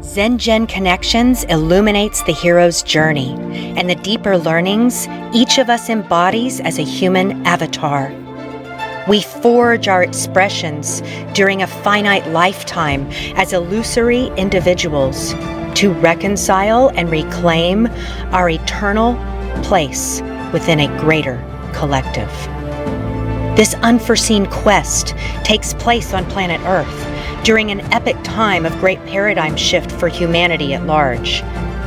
ZenJen Connections illuminates the hero's journey and the deeper learnings each of us embodies as a human avatar. We forge our expressions during a finite lifetime as illusory individuals to reconcile and reclaim our eternal place within a greater collective. This unforeseen quest takes place on planet Earth during an epic time of great paradigm shift for humanity at large.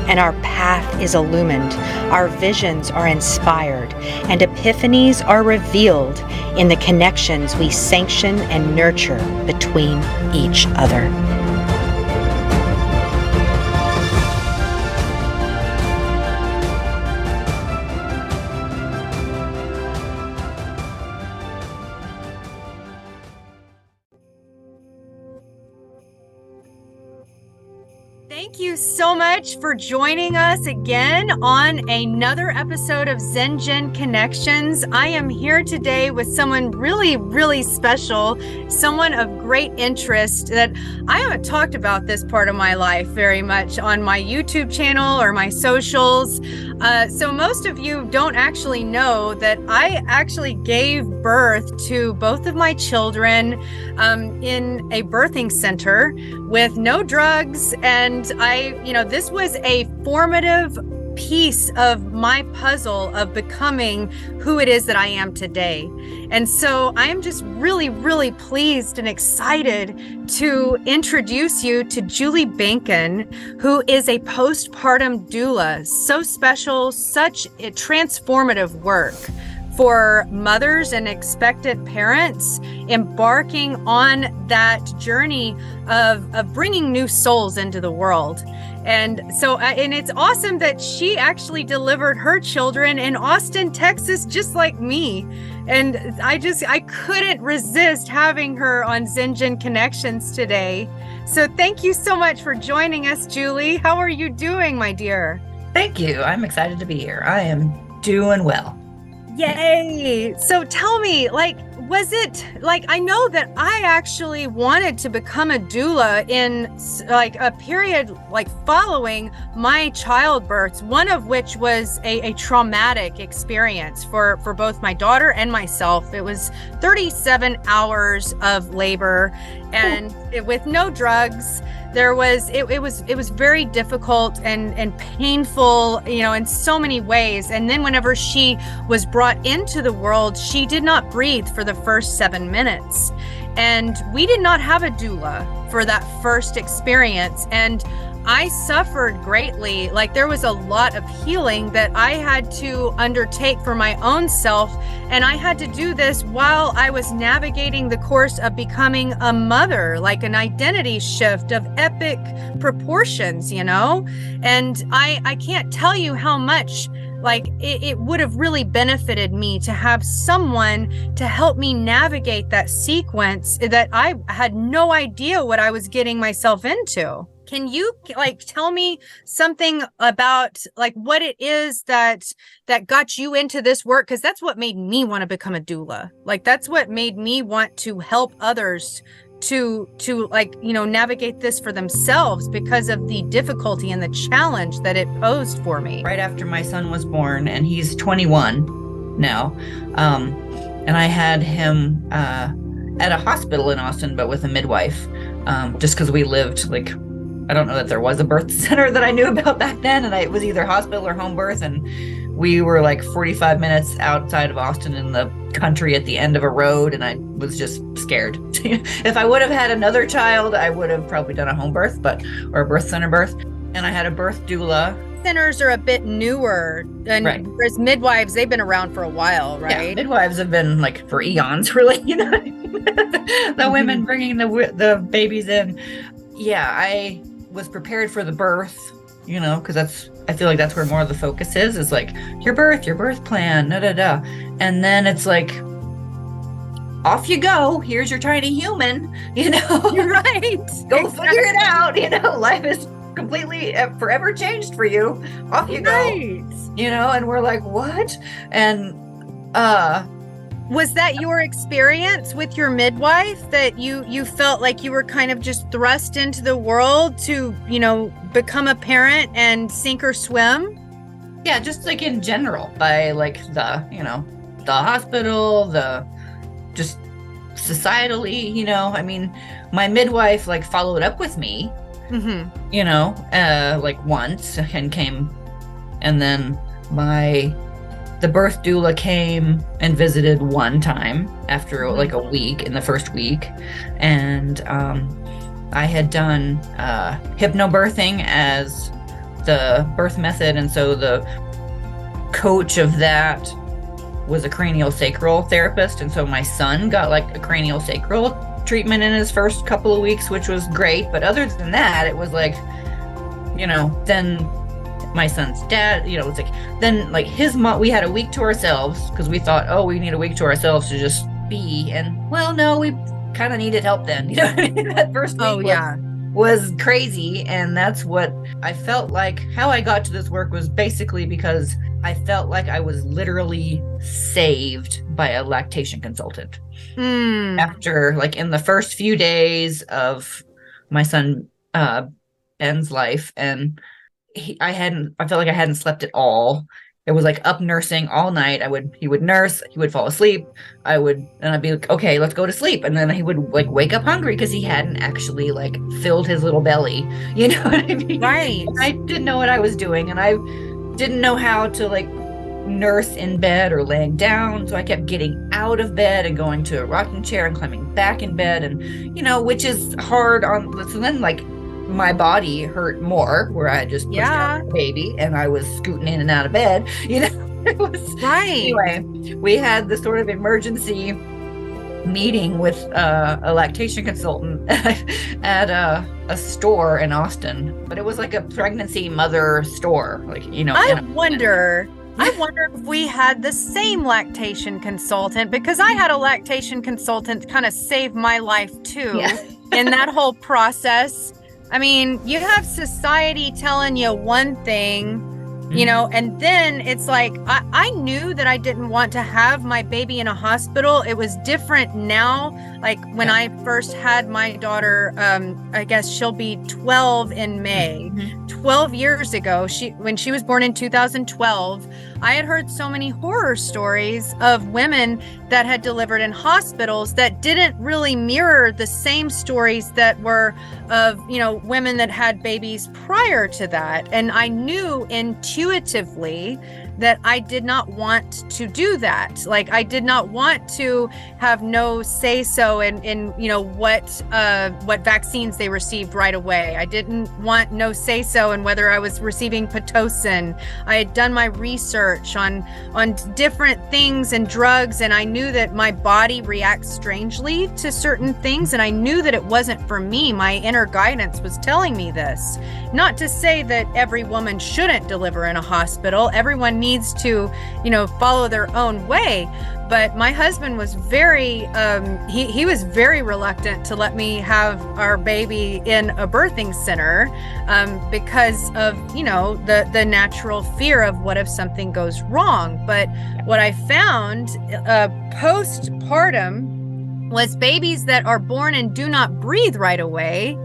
And our path is illumined, our visions are inspired, and epiphanies are revealed in the connections we sanction and nurture between each other. Thank you so much for joining us again on another episode of ZenJen Connections. I am here today with someone really, really special, someone of great interest that I haven't talked about this part of my life very much on my YouTube channel or my socials. So most of you don't actually know that I actually gave birth to both of my children in a birthing center with no drugs. And this was a formative piece of my puzzle of becoming who it is that I am today. And so I am just really, really pleased and excited to introduce you to Julie Behnken, who is a postpartum doula. So special, such a transformative work for mothers and expectant parents embarking on that journey of bringing new souls into the world. And so, and it's awesome that she actually delivered her children in Austin, Texas, just like me. And I couldn't resist having her on ZenJen Connections today. So thank you so much for joining us, Julie. How are you doing, my dear? Thank you. I'm excited to be here. I am doing well. Yay! So tell me, was it I know that I actually wanted to become a doula in a period following my childbirths, one of which was a traumatic experience for both my daughter and myself. It was 37 hours of labor and with no drugs. It was very difficult and painful, in so many ways. And then whenever she was brought into the world, she did not breathe for the first 7 minutes. And we did not have a doula for that first experience. And I suffered greatly. There was a lot of healing that I had to undertake for my own self. And I had to do this while I was navigating the course of becoming a mother, an identity shift of epic proportions, And I can't tell you how much it would have really benefited me to have someone to help me navigate that sequence that I had no idea what I was getting myself into. Can you tell me something about what it is that got you into this work? Because that's what made me want to become a doula. That's what made me want to help others to navigate this for themselves because of the difficulty and the challenge that it posed for me. Right after my son was born, and he's 21 now, and I had him at a hospital in Austin, but with a midwife, just because we lived I don't know that there was a birth center that I knew about back then, and it was either hospital or home birth, and we were 45 minutes outside of Austin in the country at the end of a road, and I was just scared. If I would have had another child, I would have probably done a home birth, or a birth center birth, and I had a birth doula. Centers are a bit newer, and right. Whereas midwives, they've been around for a while, right? Yeah, midwives have been for eons, really. The women bringing the babies in. Yeah, I was prepared for the birth, because I feel that's where more of the focus is your birth plan, and then it's off you go. Here's your tiny human, You're right. Go exactly. Figure it out. Life is completely forever changed for you. Off you go. And we're what? And Was that your experience with your midwife, that you felt like you were kind of just thrust into the world to, become a parent and sink or swim? Yeah, just like in general, by like the hospital, just societally, I mean, my midwife like followed up with me, like once and came, and then the birth doula came and visited one time after like a week, in the first week. And I had done hypnobirthing as the birth method. And so the coach of that was a craniosacral therapist. And so my son got like a craniosacral treatment in his first couple of weeks, which was great. But other than that, it was like, then my son's dad, it's like, then like his mom, we had a week to ourselves because we thought, oh, we need a week to ourselves to just be. And well, no, we kind of needed help then. That first week was crazy. And that's what I felt like. How I got to this work was basically because I felt like I was literally saved by a lactation consultant. After like in the first few days of my son Ben's life, and I felt like I hadn't slept at all. It was like up nursing all night. He would nurse, he would fall asleep. I'd be like, okay, let's go to sleep. And then he would like wake up hungry because he hadn't actually like filled his little belly. You know what I mean? Right. And I didn't know what I was doing, and I didn't know how to like nurse in bed or laying down. So I kept getting out of bed and going to a rocking chair and climbing back in bed, and which is hard so then like my body hurt more, where I just pushed out the baby and I was scooting in and out of bed. It was right. Anyway, we had this sort of emergency meeting with a lactation consultant at a store in Austin, but it was like a pregnancy mother store, like I wonder if we had the same lactation consultant, because I had a lactation consultant kind of save my life too in that whole process. I mean, you have society telling you one thing, and then it's like, I knew that I didn't want to have my baby in a hospital. It was different now. Like when I first had my daughter, I guess she'll be 12 in May. 12 years ago, when she was born in 2012, I had heard so many horror stories of women that had delivered in hospitals that didn't really mirror the same stories that were of, women that had babies prior to that. And I knew intuitively that I did not want to do that. Like, I did not want to have no say-so in what vaccines they received right away. I didn't want no say-so in whether I was receiving Pitocin. I had done my research on different things and drugs, and I knew that my body reacts strangely to certain things, and I knew that it wasn't for me. My inner guidance was telling me this. Not to say that every woman shouldn't deliver in a hospital. Everyone needs to, follow their own way. But my husband was very, he was very reluctant to let me have our baby in a birthing center because of, the natural fear of what if something goes wrong. But what I found postpartum was babies that are born and do not breathe right away,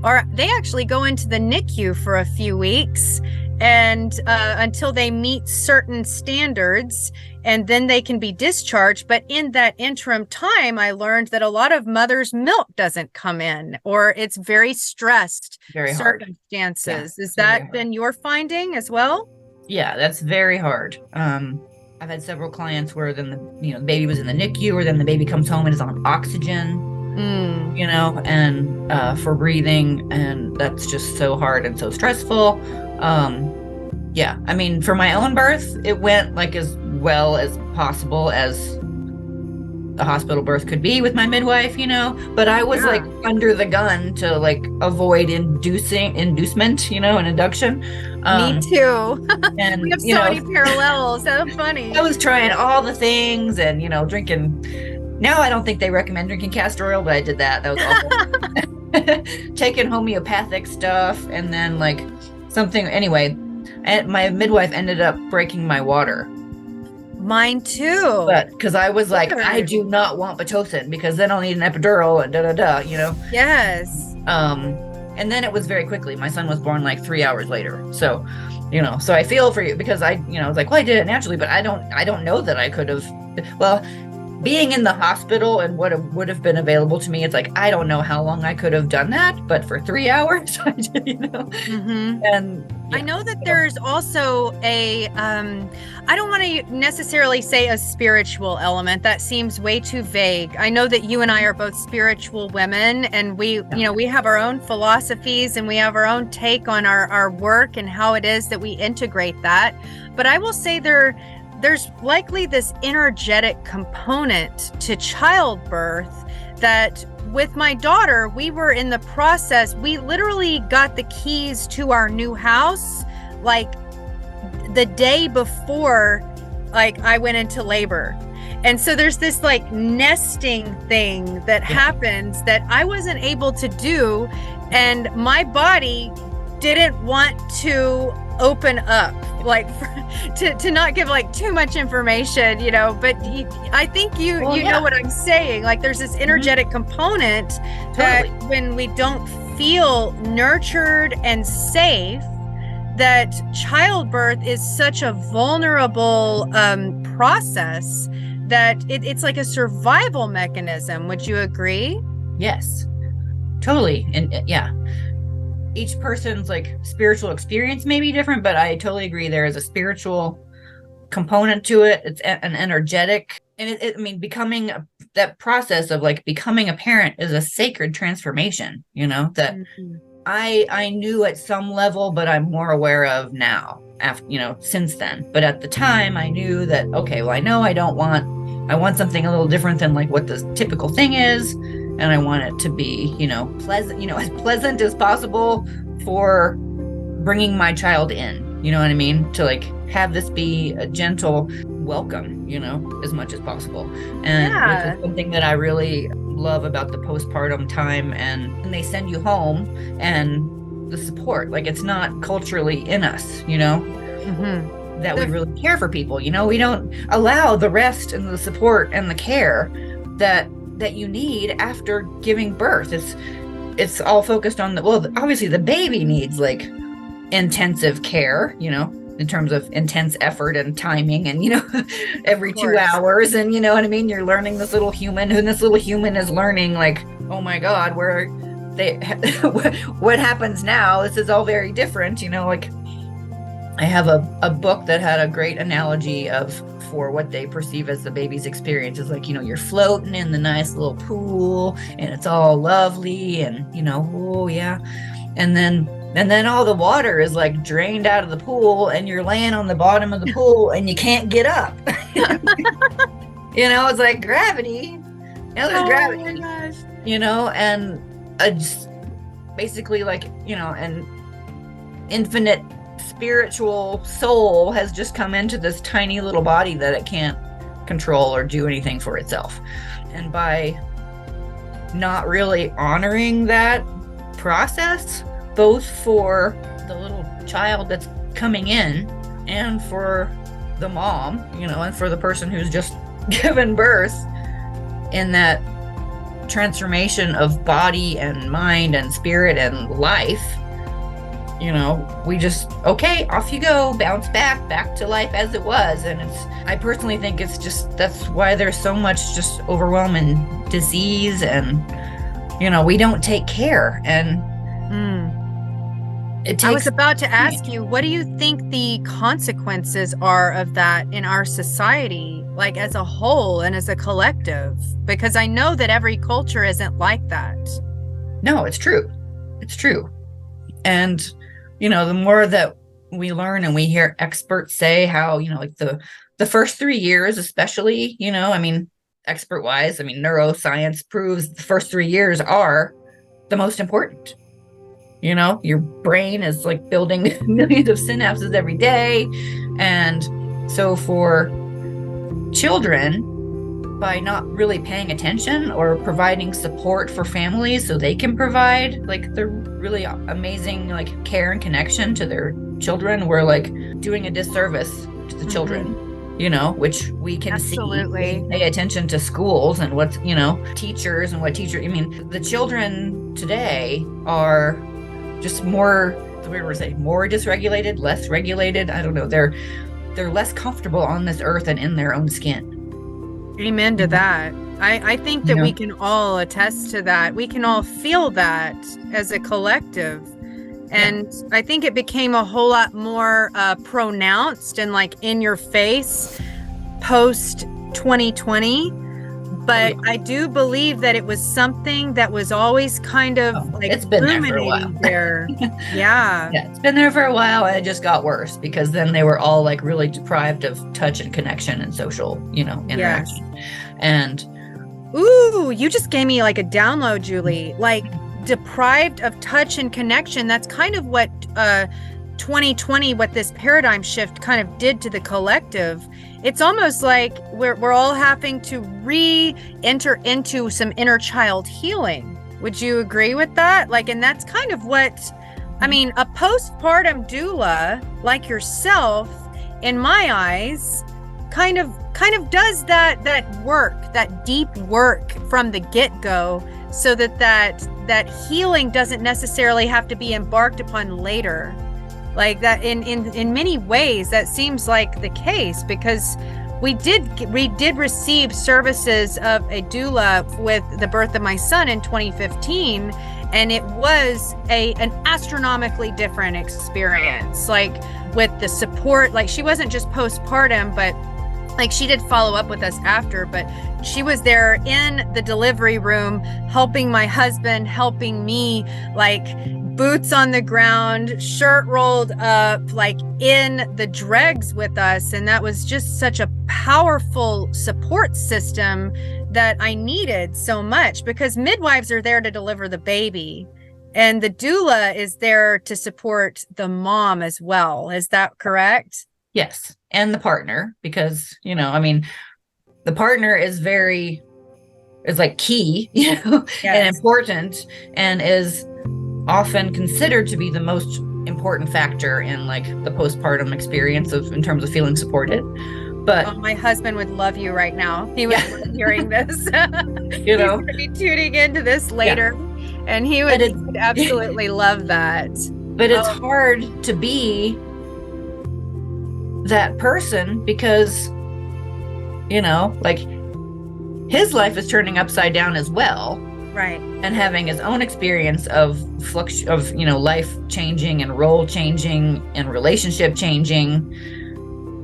or they actually go into the NICU for a few weeks and until they meet certain standards, and then they can be discharged. But in that interim time, I learned that a lot of mothers' milk doesn't come in, or it's very stressed circumstances. Has that been your finding as well? Yeah, that's very hard. I've had several clients where then the baby was in the NICU, or then the baby comes home and is on oxygen. And for breathing, and that's just so hard and so stressful. I mean, for my own birth, it went like as well as possible as the hospital birth could be with my midwife, but I was like under the gun to like avoid inducement, and induction. Me too. And we have so many parallels. So funny. I was trying all the things and, drinking. Now I don't think they recommend drinking castor oil, but I did that. That was awful. Taking homeopathic stuff, and then like something. Anyway, and my midwife ended up breaking my water. Mine too. But because I was like, I Weird. do not want Pitocin because then I'll need an epidural and you know. Yes. And then it was very quickly. My son was born like 3 hours later. So, you know, so I feel for you because I, you know, was like, well, I did it naturally, but I don't know that I could have. Well, being in the hospital and what would have been available to me, it's like, I don't know how long I could have done that, but for 3 hours, I did, you know. Mm-hmm. And yeah, I know that there's also I don't want to necessarily say a spiritual element. That seems way too vague. I know that you and I are both spiritual women, and we, you know, we have our own philosophies and we have our own take on our work and how it is that we integrate that. But I will say there's likely this energetic component to childbirth that with my daughter, we were in the process. We literally got the keys to our new house like the day before like I went into labor. And so there's this like nesting thing that happens that I wasn't able to do, and my body didn't want to open up, like to not give like too much information, you know, but I think you know what I'm saying. Like there's this energetic component that when we don't feel nurtured and safe, that childbirth is such a vulnerable process that it's like a survival mechanism. Would you agree? Yes, totally. And yeah, each person's like spiritual experience may be different, but I totally agree. There is a spiritual component to it. It's an energetic, and I mean, that process of like becoming a parent is a sacred transformation, you know, that I knew at some level, but I'm more aware of now after, you know, since then. But at the time I knew that, okay, well, I know I want something a little different than like what the typical thing is. And I want it to be, you know, pleasant, you know, as pleasant as possible for bringing my child in, you know what I mean? To like have this be a gentle welcome, you know, as much as possible. And which is something that I really love about the postpartum time. And they send you home and the support, like it's not culturally in us, you know, that we really care for people, you know, we don't allow the rest and the support and the care that you need after giving birth. It's all focused on obviously the baby needs like intensive care, you know, in terms of intense effort and timing and, you know, every 2 hours. And you know what I mean? You're learning this little human, and this little human is learning like, oh my God, what happens now? This is all very different, you know, like I have a book that had a great analogy for what they perceive as the baby's experience is like, you know, you're floating in the nice little pool and it's all lovely and, you know, oh yeah. And then all the water is like drained out of the pool and you're laying on the bottom of the pool and you can't get up. You know, it's like gravity. You know, there's gravity. Oh my gosh. You know, and just basically like, you know, an infinite spiritual soul has just come into this tiny little body that it can't control or do anything for itself. And by not really honoring that process, both for the little child that's coming in and for the mom, you know, and for the person who's just given birth, in that transformation of body and mind and spirit and life, you know, we just, okay, off you go, bounce back to life as it was. And I personally think it's just, that's why there's so much just overwhelming disease and, you know, we don't take care. And I was about to ask you, what do you think the consequences are of that in our society, like as a whole and as a collective? Because I know that every culture isn't like that. No, it's true. It's true. And, you know, the more that we learn and we hear experts say how, you know, like the first 3 years, especially, you know, I mean, expert wise, I mean, neuroscience proves the first 3 years are the most important. You know, your brain is like building millions of synapses every day. And so for children, by not really paying attention or providing support for families so they can provide like the really amazing like care and connection to their children, we're like doing a disservice to the children. which we can Absolutely. see. We pay attention to schools and what's, teachers and what teachers, the children today are just more, the weird word to say, more dysregulated, less regulated. I don't know. They're less comfortable on this earth and in their own skin. Amen to that. I think that we can all attest to that. We can all feel that as a collective. And I think it became a whole lot more pronounced and like in your face post 2020. But I do believe that it was something that was always kind of like it's been there for a while. Yeah. Yeah, it's been there for a while, and it just got worse because then they were all like really deprived of touch and connection and social, interaction. Yes. And ooh, you just gave me like a download, Julie. Like deprived of touch and connection. That's kind of what 2020, what this paradigm shift kind of did to the collective. It's almost like we're all having to re-enter into some inner child healing. Would you agree with that? Like, and that's kind of what, a postpartum doula like yourself, in my eyes, kind of does that work, that deep work from the get-go, so that healing doesn't necessarily have to be embarked upon later. Like that in many ways that seems like the case, because we did receive services of a doula with the birth of my son in 2015, and it was an astronomically different experience. Like with the support, like she wasn't just postpartum, but like she did follow up with us after, but she was there in the delivery room, helping my husband, helping me, like boots on the ground, shirt rolled up, like in the dregs with us. And that was just such a powerful support system that I needed so much, because midwives are there to deliver the baby, and the doula is there to support the mom as well. Is that correct? Yes. And the partner, because, the partner is like key, Yes. and important, and is often considered to be the most important factor in like the postpartum experience in terms of feeling supported. But my husband would love you right now. He was hearing this. He's going to be tuning into this later, and he would absolutely love that. But it's hard to be that person because, like his life is turning upside down as well. Right. And having his own experience of life changing and role changing and relationship changing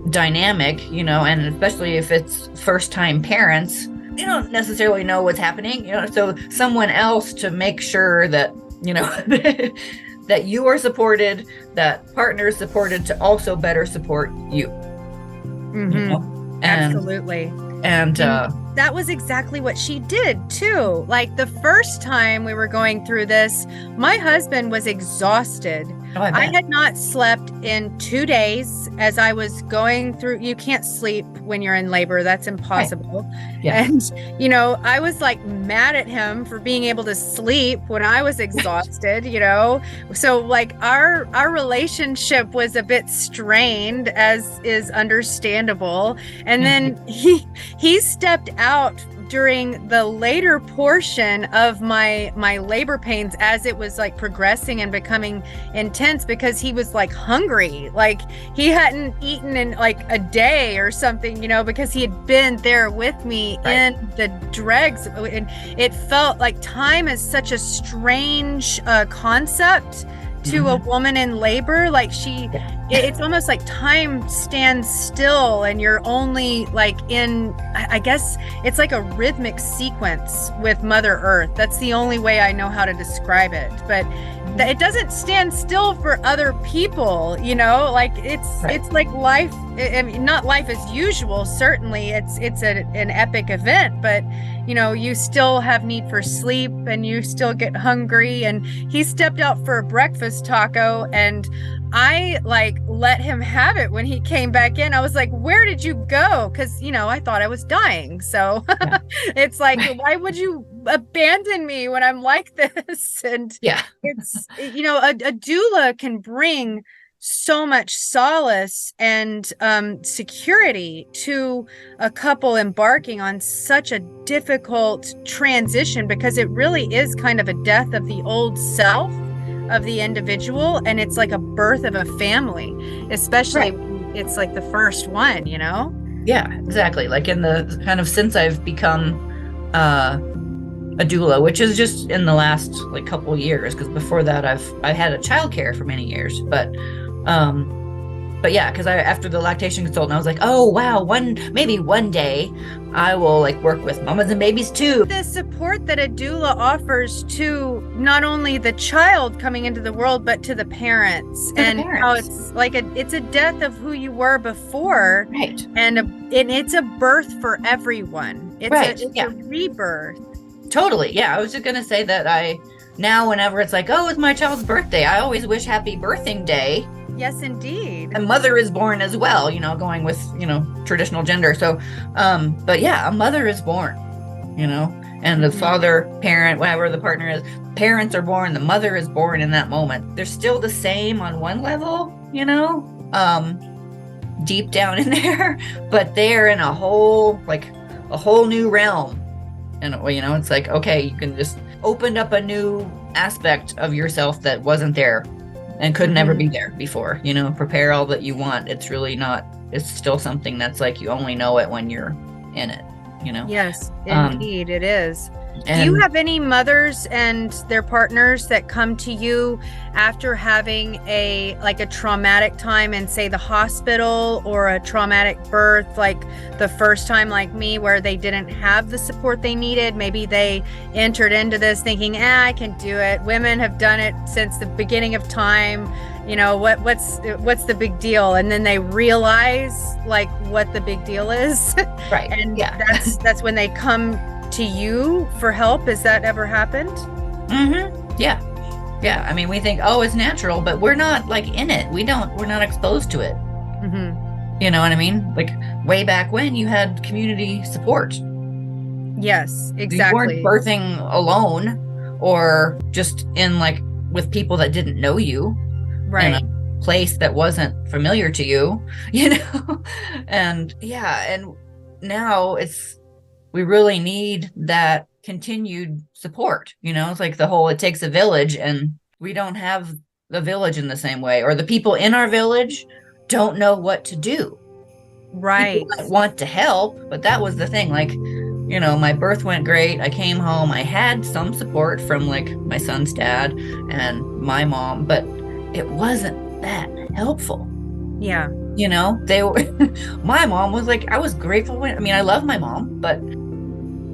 dynamic, and especially if it's first time parents, they don't necessarily know what's happening, so someone else to make sure that, that you are supported, that partner is supported to also better support you. Mm-hmm. Absolutely. And that was exactly what she did too. Like the first time we were going through this, my husband was exhausted. I had not slept in 2 days as I was going through. You can't sleep when you're in labor. That's impossible. Right. Yeah. And, I was like mad at him for being able to sleep when I was exhausted, So like our relationship was a bit strained, as is understandable. And then he stepped out during the later portion of my labor pains as it was like progressing and becoming intense, because he was like hungry, like he hadn't eaten in like a day or something, because he had been there with me in the dregs. And it felt like time is such a strange concept to a woman in labor. Like it's almost like time stands still and you're only like I guess it's like a rhythmic sequence with Mother Earth. That's the only way I know how to describe it. But it doesn't stand still for other people, like it's like life. I mean, not life as usual. Certainly it's an epic event, but you still have need for sleep and you still get hungry. And he stepped out for a breakfast taco, and I like let him have it when he came back in. I was like, where did you go? Because, I thought I was dying. So it's like, why would you abandon me when I'm like this? And it's, a doula can bring so much solace and security to a couple embarking on such a difficult transition, because it really is kind of a death of the old self of the individual, and it's like a birth of a family, especially when it's like the first one, you know? Yeah, exactly. Like in the kind of, since I've become a doula, which is just in the last like couple of years, because before that I had a childcare for many years, but yeah, because after the lactation consultant, I was like, oh wow, maybe one day I will like work with mamas and babies too. The support that a doula offers to not only the child coming into the world, but to the parents, how it's like it's a death of who you were before, right? And it's a birth for everyone. It's a rebirth. Totally. Yeah. I was just going to say that now whenever it's like, oh, it's my child's birthday, I always wish happy birthing day. Yes, indeed. A mother is born as well, going with, traditional gender. So, but yeah, a mother is born, and the father, parent, whatever the partner is, parents are born, the mother is born in that moment. They're still the same on one level, deep down in there, but they're in a whole new realm. And, it's like, okay, you can just open up a new aspect of yourself that wasn't there and could never be there before, prepare all that you want. It's really not, it's still something that's like, you only know it when you're in it, Yes, indeed it is. Do you have any mothers and their partners that come to you after having a traumatic time in, say, the hospital, or a traumatic birth, like the first time, like me, where they didn't have the support they needed? Maybe they entered into this thinking, I can do it. Women have done it since the beginning of time. What's the big deal? And then they realize like what the big deal is. Right. And that's when they come to you for help. Has that ever happened? Yeah. I mean, we think, oh, it's natural, but we're not like in it. We're not exposed to it. You know what I mean? Like way back when, you had community support. Yes, exactly. You weren't birthing alone, or just in like with people that didn't know you, right? In a place that wasn't familiar to you, and now we really need that continued support. It's like the whole, it takes a village, and we don't have the village in the same way, or the people in our village don't know what to do. Right. People want to help, but that was the thing. Like, my birth went great. I came home. I had some support from like my son's dad and my mom, but it wasn't that helpful. Yeah. My mom was like, I was grateful I love my mom, but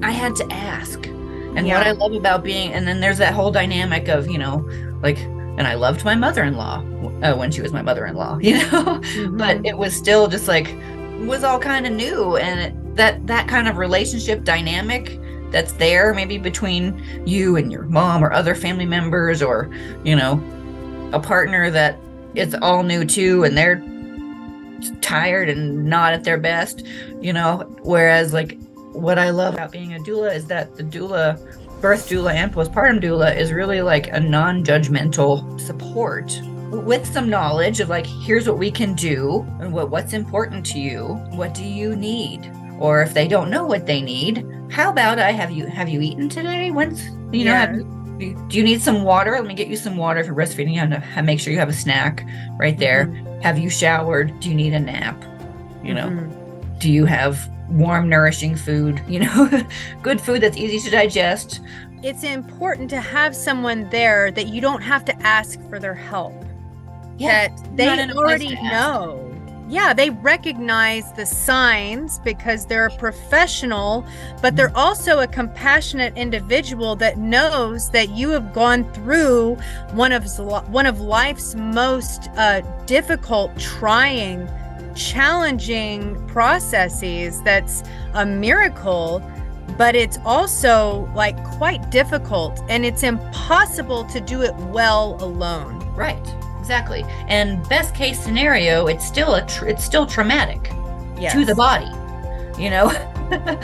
I had to ask. And what I love about and then there's that whole dynamic of, and I loved my mother-in-law when she was my mother-in-law, but it was still just like, it was all kind of new. And that kind of relationship dynamic that's there, maybe between you and your mom or other family members, or, a partner that it's all new too, and they're tired and not at their best, whereas like what I love about being a doula is that the doula, birth doula and postpartum doula, is really like a non-judgmental support with some knowledge of like, here's what we can do, and what's important to you, what do you need? Or if they don't know what they need, how about have you eaten today? Do you need some water? Let me get you some water. If you're breastfeeding, you have to make sure you have a snack right there. Have you showered? Do you need a nap? Do you have warm, nourishing food? Good food that's easy to digest. It's important to have someone there that you don't have to ask for their help. Yeah, that they already know. Yeah, they recognize the signs because they're a professional, but they're also a compassionate individual that knows that you have gone through one of life's most difficult, trying, challenging processes. That's a miracle, but it's also like quite difficult, and it's impossible to do it well alone. Right. Exactly. And best case scenario, it's still traumatic to the body,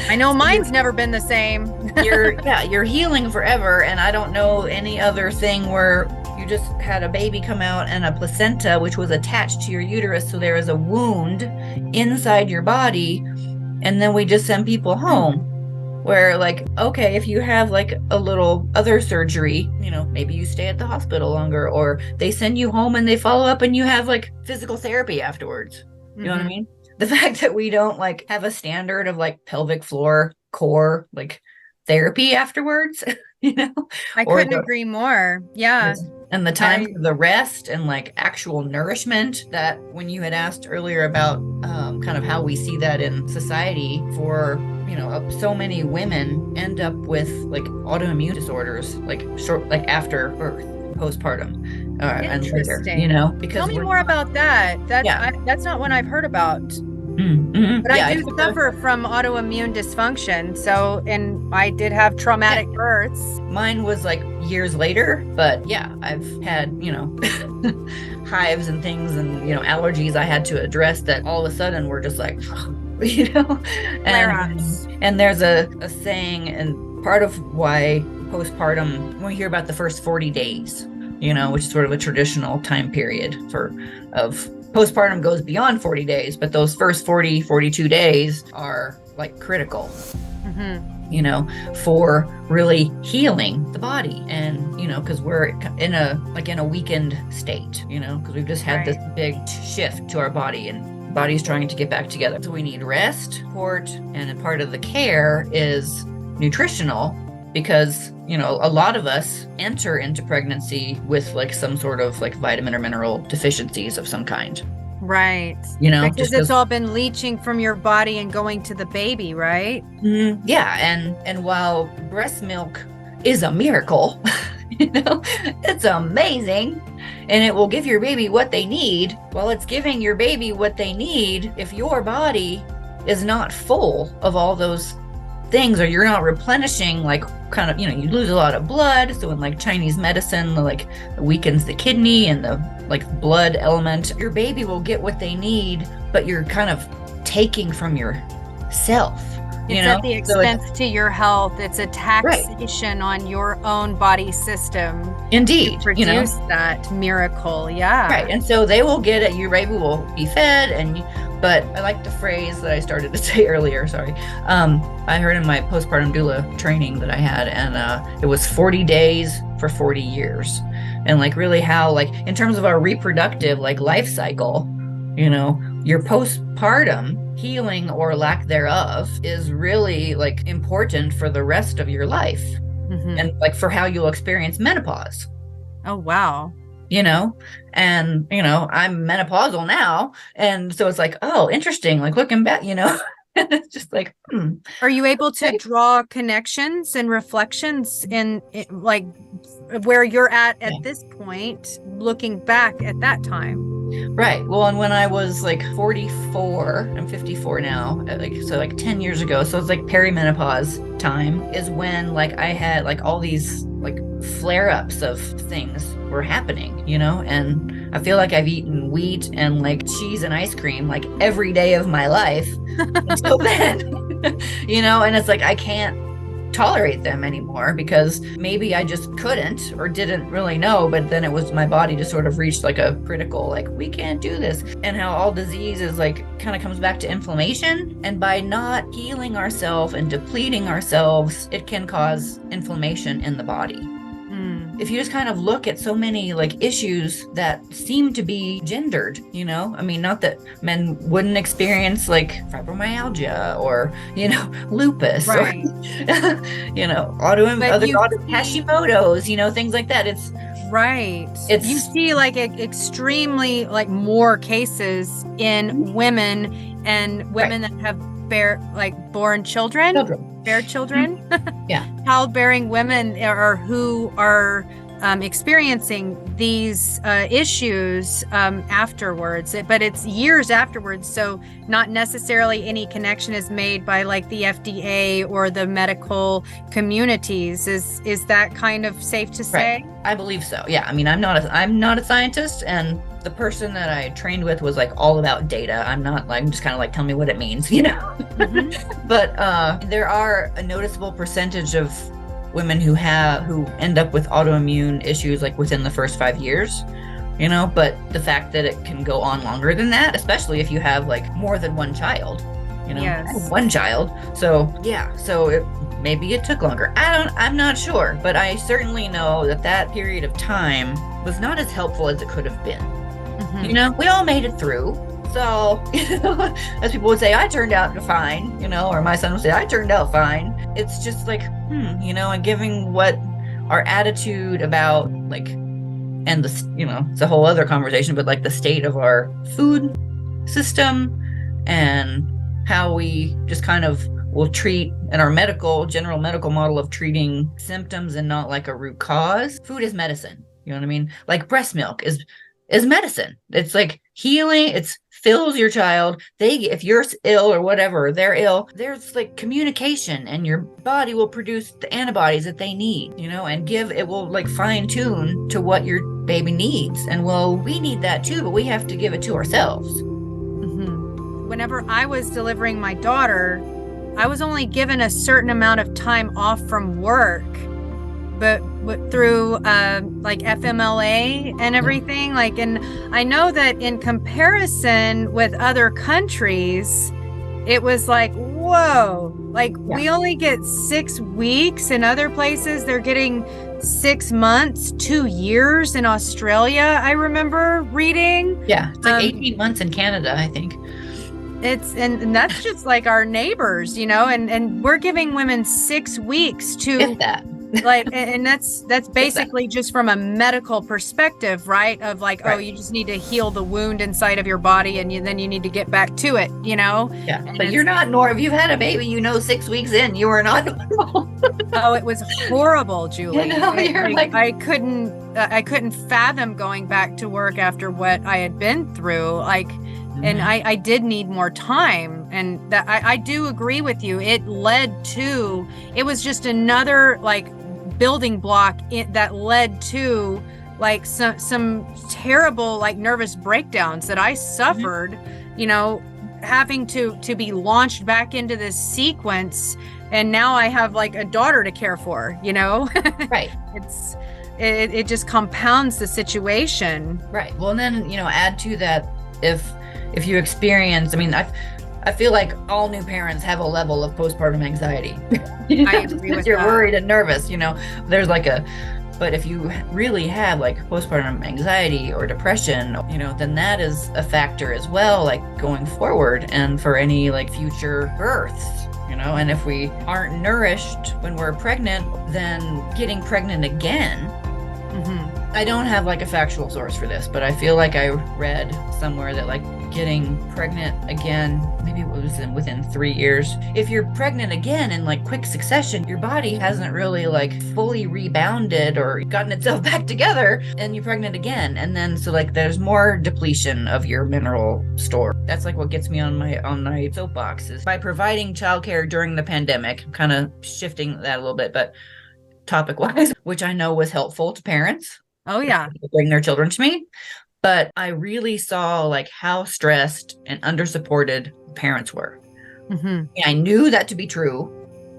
I know mine's never been the same. You're healing forever. And I don't know any other thing where you just had a baby come out and a placenta, which was attached to your uterus. So there is a wound inside your body. And then we just send people home. Where like, okay, if you have like a little other surgery, you know, maybe you stay at the hospital longer, or they send you home and they follow up and you have like physical therapy afterwards. You know what I mean? The fact that we don't like have a standard of like pelvic floor core like therapy afterwards, you know? I couldn't agree more. Yeah. And the time for the rest and like actual nourishment, that when you had asked earlier about kind of how we see that in society, for you know, so many women end up with like autoimmune disorders like after birth, postpartum, and later, you know, because tell me more about that. That's not one I've heard about. But I do suffer from autoimmune dysfunction. So, and I did have traumatic births. Mine was like years later, but yeah, I've had, you know, hives and things and, you know, allergies I had to address that all of a sudden were just like, you know, and there's a saying, and part of why postpartum, when we hear about the first 40 days, you know, which is sort of a traditional time period of postpartum goes beyond 40 days, but those first 42 days are like critical, you know, for really healing the body. And, you know, because we're in a weakened state, you know, because we've just had this big shift to our body, and body's trying to get back together. So we need rest, support, and a part of the care is nutritional, because, you know, a lot of us enter into pregnancy with like some sort of like vitamin or mineral deficiencies of some kind. Right. You know, because it's all been leaching from your body and going to the baby, right? Yeah. And while breast milk is a miracle, you know, it's amazing, and it will give your baby what they need. While it's giving your baby what they need, if your body is not full of all those things, or you're not replenishing, like kind of, you know, you lose a lot of blood. So in like Chinese medicine, like weakens the kidney and the like blood element, your baby will get what they need, but you're kind of taking from yourself. It's at the expense to your health. It's a taxation on your own body system. Indeed. To produce that miracle. Yeah. Right. And so they will get it. Your baby will be fed. But I like the phrase that I started to say earlier. Sorry. I heard in my postpartum doula training that I had, and it was 40 days for 40 years. And like really how, like in terms of our reproductive like life cycle, you know, your postpartum healing or lack thereof is really like important for the rest of your life, and like for how you'll experience menopause. Oh, wow. You know, and, you know, I'm menopausal now. And so it's like, oh, interesting. Like looking back, you know, it's just like, Are you able to draw connections and reflections in like where you're at this point, looking back at that time? Right. Well, and when I was like 44, I'm 54 now, like 10 years ago. So it's like perimenopause time is when like I had like all these like flare-ups of things were happening, you know, and I feel like I've eaten wheat and like cheese and ice cream like every day of my life until then, you know, and it's like I can't tolerate them anymore because maybe I just couldn't or didn't really know, but then it was my body just sort of reached like a critical, like we can't do this. And how all disease is like kind of comes back to inflammation, and by not healing ourselves and depleting ourselves, it can cause inflammation in the body. If you just kind of look at so many like issues that seem to be gendered, you know, I mean, not that men wouldn't experience like fibromyalgia or, you know, lupus, or, you know, Hashimoto's, you know, things like that. It's you see like extremely like more cases in women and women that have born children. Bear children, childbearing women or who are experiencing these issues afterwards, but it's years afterwards. So not necessarily any connection is made by like the FDA or the medical communities. Is that kind of safe to say? I believe so. Yeah. I mean, I'm not a scientist, and the person that I trained with was like all about data. I'm not like, just kind of like, tell me what it means, you know? But there are a noticeable percentage of women who end up with autoimmune issues like within the first 5 years, but the fact that it can go on longer than that, especially if you have like more than one child, Yes. I have one child. So yeah, maybe it took longer. I'm not sure, but I certainly know that period of time was not as helpful as it could have been. We all made it through. So, as people would say, I turned out fine, or my son would say, I turned out fine. It's just like, and giving what our attitude about like, and it's a whole other conversation, but like the state of our food system and how we just kind of will treat in our general medical model of treating symptoms and not like a root cause. Food is medicine. You know what I mean? Like breast milk is medicine. It's like healing. It fills your child. If you're ill or whatever, they're ill, there's like communication and your body will produce the antibodies that they need, and it will like fine tune to what your baby needs. And we need that too, but we have to give it to ourselves. Whenever I was delivering my daughter, I was only given a certain amount of time off from work, but through like FMLA and everything, and I know that in comparison with other countries, it was like, whoa, we only get 6 weeks. In other places, they're getting 6 months, 2 years. In Australia, I remember reading. Yeah, it's like 18 months in Canada, I think. And that's just like our neighbors, and we're giving women 6 weeks to, if that. and that's basically just from a medical perspective, right? Of like, right. Oh, you just need to heal the wound inside of your body, and then you need to get back to it, Yeah, and but you're not normal. If you've had a baby, 6 weeks in, you are not normal. Oh, it was horrible, Julie. You're like I couldn't fathom going back to work after what I had been through, And I did need more time, and that I do agree with you. It was just another building block that led to some terrible nervous breakdowns that I suffered, having to be launched back into this sequence, and now I have a daughter to care for, Right. It just compounds the situation. Right. Well, and then, add to that, if you experience, I feel like all new parents have a level of postpartum anxiety. I agree with You're that. worried and nervous, there's but if you really have postpartum anxiety or depression, then that is a factor as well, going forward and for any future births, and if we aren't nourished when we're pregnant, then getting pregnant again. I don't have a factual source for this, but I feel like I read somewhere that getting pregnant again, maybe it was within 3 years. If you're pregnant again in quick succession, your body hasn't really fully rebounded or gotten itself back together, and you're pregnant again. And then so there's more depletion of your mineral store. That's what gets me on my soapbox is by providing childcare during the pandemic. I'm kind of shifting that a little bit, but topic-wise, which I know was helpful to parents. Oh yeah. To bring their children to me. But I really saw how stressed and undersupported parents were. And I knew that to be true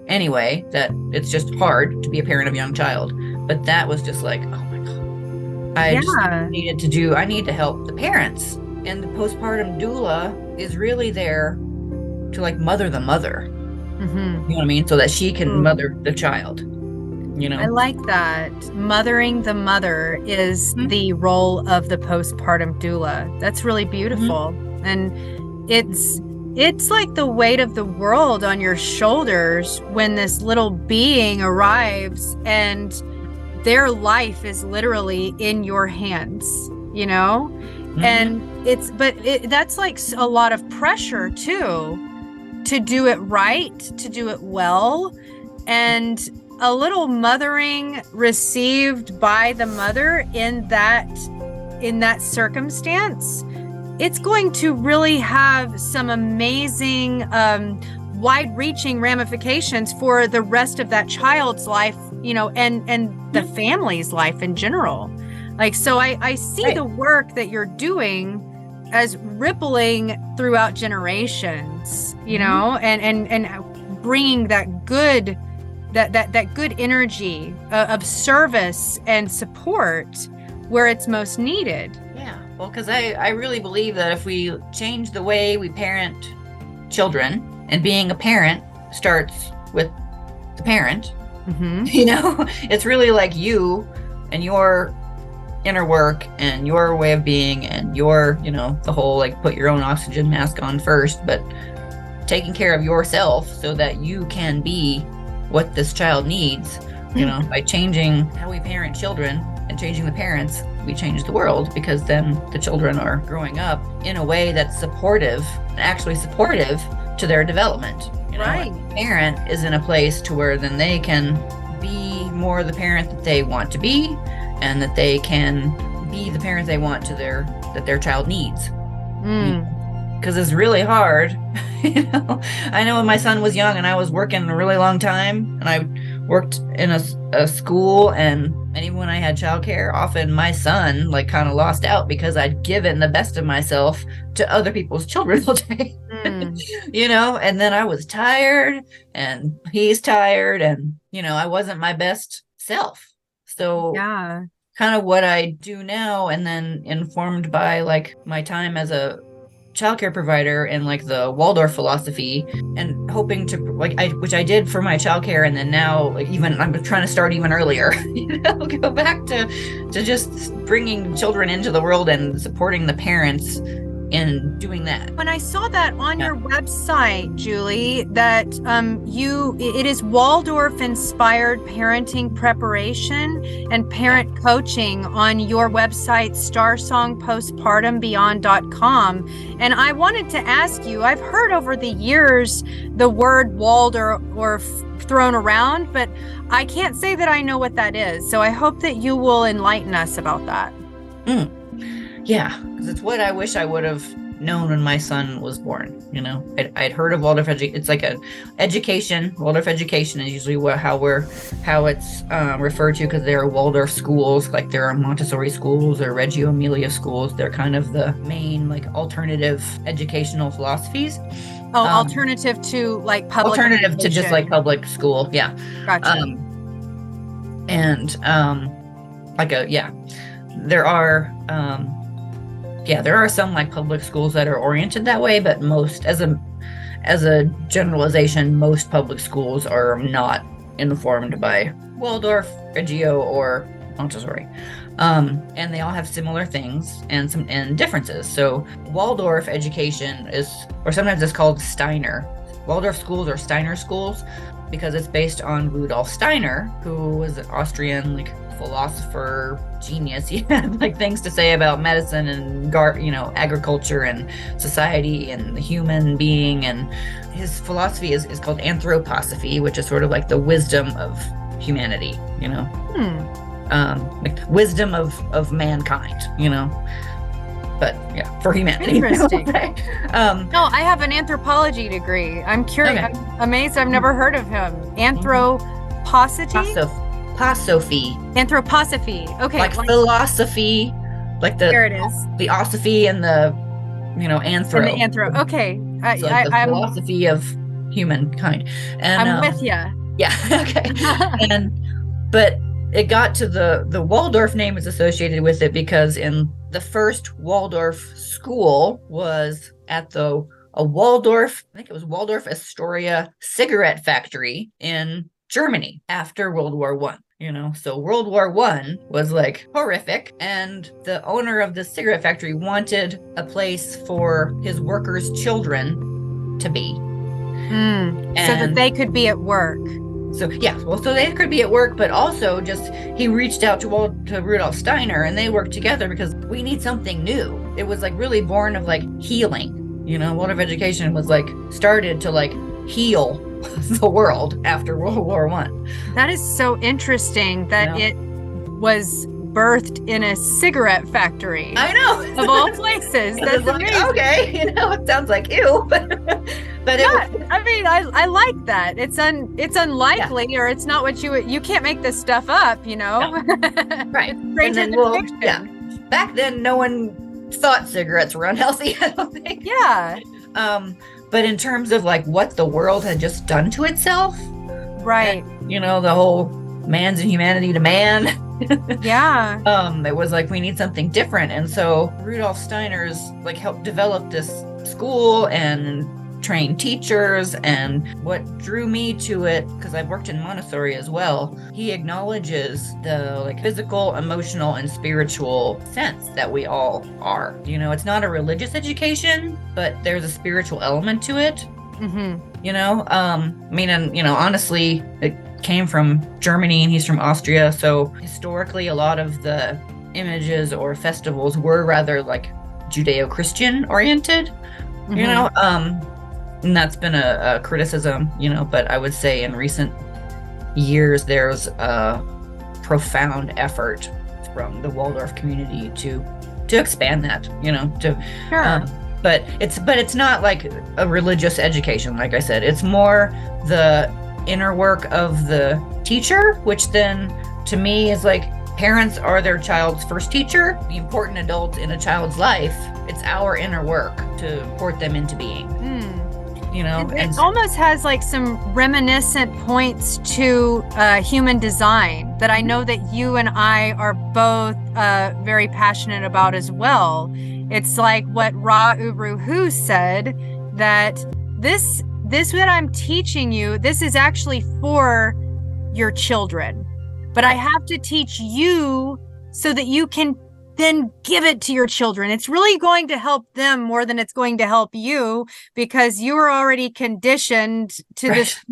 anyway, that it's just hard to be a parent of a young child. But that was just oh my God. I need to help the parents. And the postpartum doula is really there to mother the mother. You know what I mean? So that she can mother the child. I like that. Mothering the mother is the role of the postpartum doula. That's really beautiful. And it's like the weight of the world on your shoulders when this little being arrives and their life is literally in your hands, And that's a lot of pressure too, to do it right, to do it well. And a little mothering received by the mother in that circumstance, it's going to really have some amazing, wide-reaching ramifications for the rest of that child's life, and the family's life in general. So I see the work that you're doing as rippling throughout generations, and bringing that good that good energy of service and support where it's most needed. Yeah, well, because I really believe that if we change the way we parent children, and being a parent starts with the parent, you know, it's really like you and your inner work and your way of being and your, you know, the whole like put your own oxygen mask on first, but taking care of yourself so that you can be what this child needs, you know, by changing how we parent children and changing the parents, we change the world, because then the children are growing up in a way that's supportive, actually supportive to their development. You know? Right. The parent is in a place to where then they can be more the parent that they want to be, and that they can be the parent they want to their child needs. Because it's really hard. You know, I know when my son was young and I was working a really long time, and I worked in a school, and even when I had childcare, often my son like kind of lost out because I'd given the best of myself to other people's children all day. You know, and then I was tired and he's tired, and you know, I wasn't my best self. So Yeah. kind of what I do now, and then informed by like my time as a childcare provider and like the Waldorf philosophy, and hoping to which I did for my childcare, and then now like even I'm trying to start even earlier, you know, go back to just bringing children into the world and supporting the parents in doing that. When I saw that on your website, Julie, that it is Waldorf inspired parenting preparation and parent coaching on your website, starsongpostpartumbeyond.com. And I wanted to ask you, I've heard over the years the word Waldorf thrown around, but I can't say that I know what that is. So I hope that you will enlighten us about that. Yeah, because it's what I wish I would have known when my son was born. You know, I'd heard of Waldorf education. It's like a education. Waldorf education is usually how it's referred to, because there are Waldorf schools, like there are Montessori schools or Reggio Emilia schools. They're kind of the main like alternative educational philosophies. Alternative to like public. Alternative to just like public school. Yeah. Gotcha. There are some like public schools that are oriented that way, but most, as a generalization, most public schools are not informed by Waldorf, Reggio, or Montessori. And they all have similar things and differences. So Waldorf education or sometimes it's called Steiner. Waldorf schools are Steiner schools because it's based on Rudolph Steiner, who was an Austrian like philosopher genius. He had like things to say about medicine and agriculture and society and the human being, and his philosophy is called anthroposophy, which is sort of like the wisdom of humanity, you know. Like wisdom of mankind, you know, but yeah, for humanity. Interesting. No, I have an anthropology degree. I'm curious. Okay. I'm amazed. I've never heard of him. Anthroposophy. Anthroposophy. Okay. Like philosophy, like there it is. The osophy and the, anthro. And the anthro. Okay. So like the philosophy of humankind. And I'm with you. Yeah. Okay. But it got to the Waldorf name is associated with it because in the first Waldorf school was at a Waldorf, I think it was Waldorf Astoria cigarette factory in Germany after World War I. So World War I was like horrific, and the owner of the cigarette factory wanted a place for his workers' children to be. So that they could be at work. So they could be at work, but also just he reached out to Rudolph Steiner, and they worked together because we need something new. It was like really born of like healing. Waldorf education was like started to like heal the world after World War I. That is so interesting that it was birthed in a cigarette factory. I know. Of all places. That's amazing. Like, okay, it sounds like ew, but I like that. It's unlikely, or it's not what you can't make this stuff up, No. Right. It's Back then, no one thought cigarettes were unhealthy, I don't think. Yeah. But in terms of like what the world had just done to itself, right, the whole man's inhumanity to man. Yeah. It was like, we need something different. And so Rudolph Steiner's like helped develop this school and train teachers. And what drew me to it, because I've worked in Montessori as well, he acknowledges the like physical, emotional, and spiritual sense that we all are. It's not a religious education, but there's a spiritual element to it. Mm-hmm. Honestly, it came from Germany and he's from Austria. So historically, a lot of the images or festivals were rather like Judeo-Christian oriented, Mm-hmm. And that's been a criticism, but I would say in recent years, there's a profound effort from the Waldorf community to expand that, Sure. but it's not like a religious education. Like I said, it's more the inner work of the teacher, which then to me is like, parents are their child's first teacher, the important adult in a child's life. It's our inner work to port them into being. It almost has like some reminiscent points to human design that I know that you and I are both very passionate about as well. It's like what Ra Uru Hu said, that this that I'm teaching you, this is actually for your children, but I have to teach you so that you can then give it to your children. It's really going to help them more than it's going to help you, because you are already conditioned to this,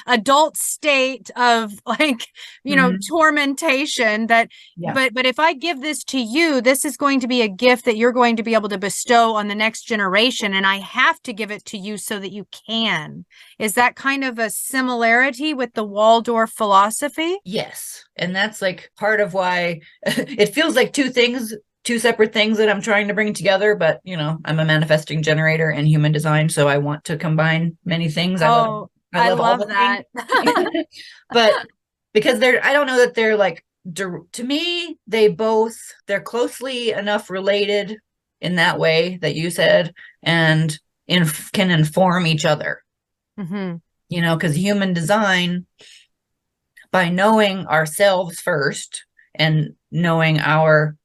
adult state of like, tormentation that, but if I give this to you, this is going to be a gift that you're going to be able to bestow on the next generation. And I have to give it to you so that you can. Is that kind of a similarity with the Waldorf philosophy? Yes. And that's like part of why it feels like two separate things that I'm trying to bring together. But, I'm a manifesting generator in human design, so I want to combine many things. I love all that. But because I don't know that they're like, to me, they're closely enough related in that way that you said, and can inform each other. Mm-hmm. Because human design, by knowing ourselves first and knowing our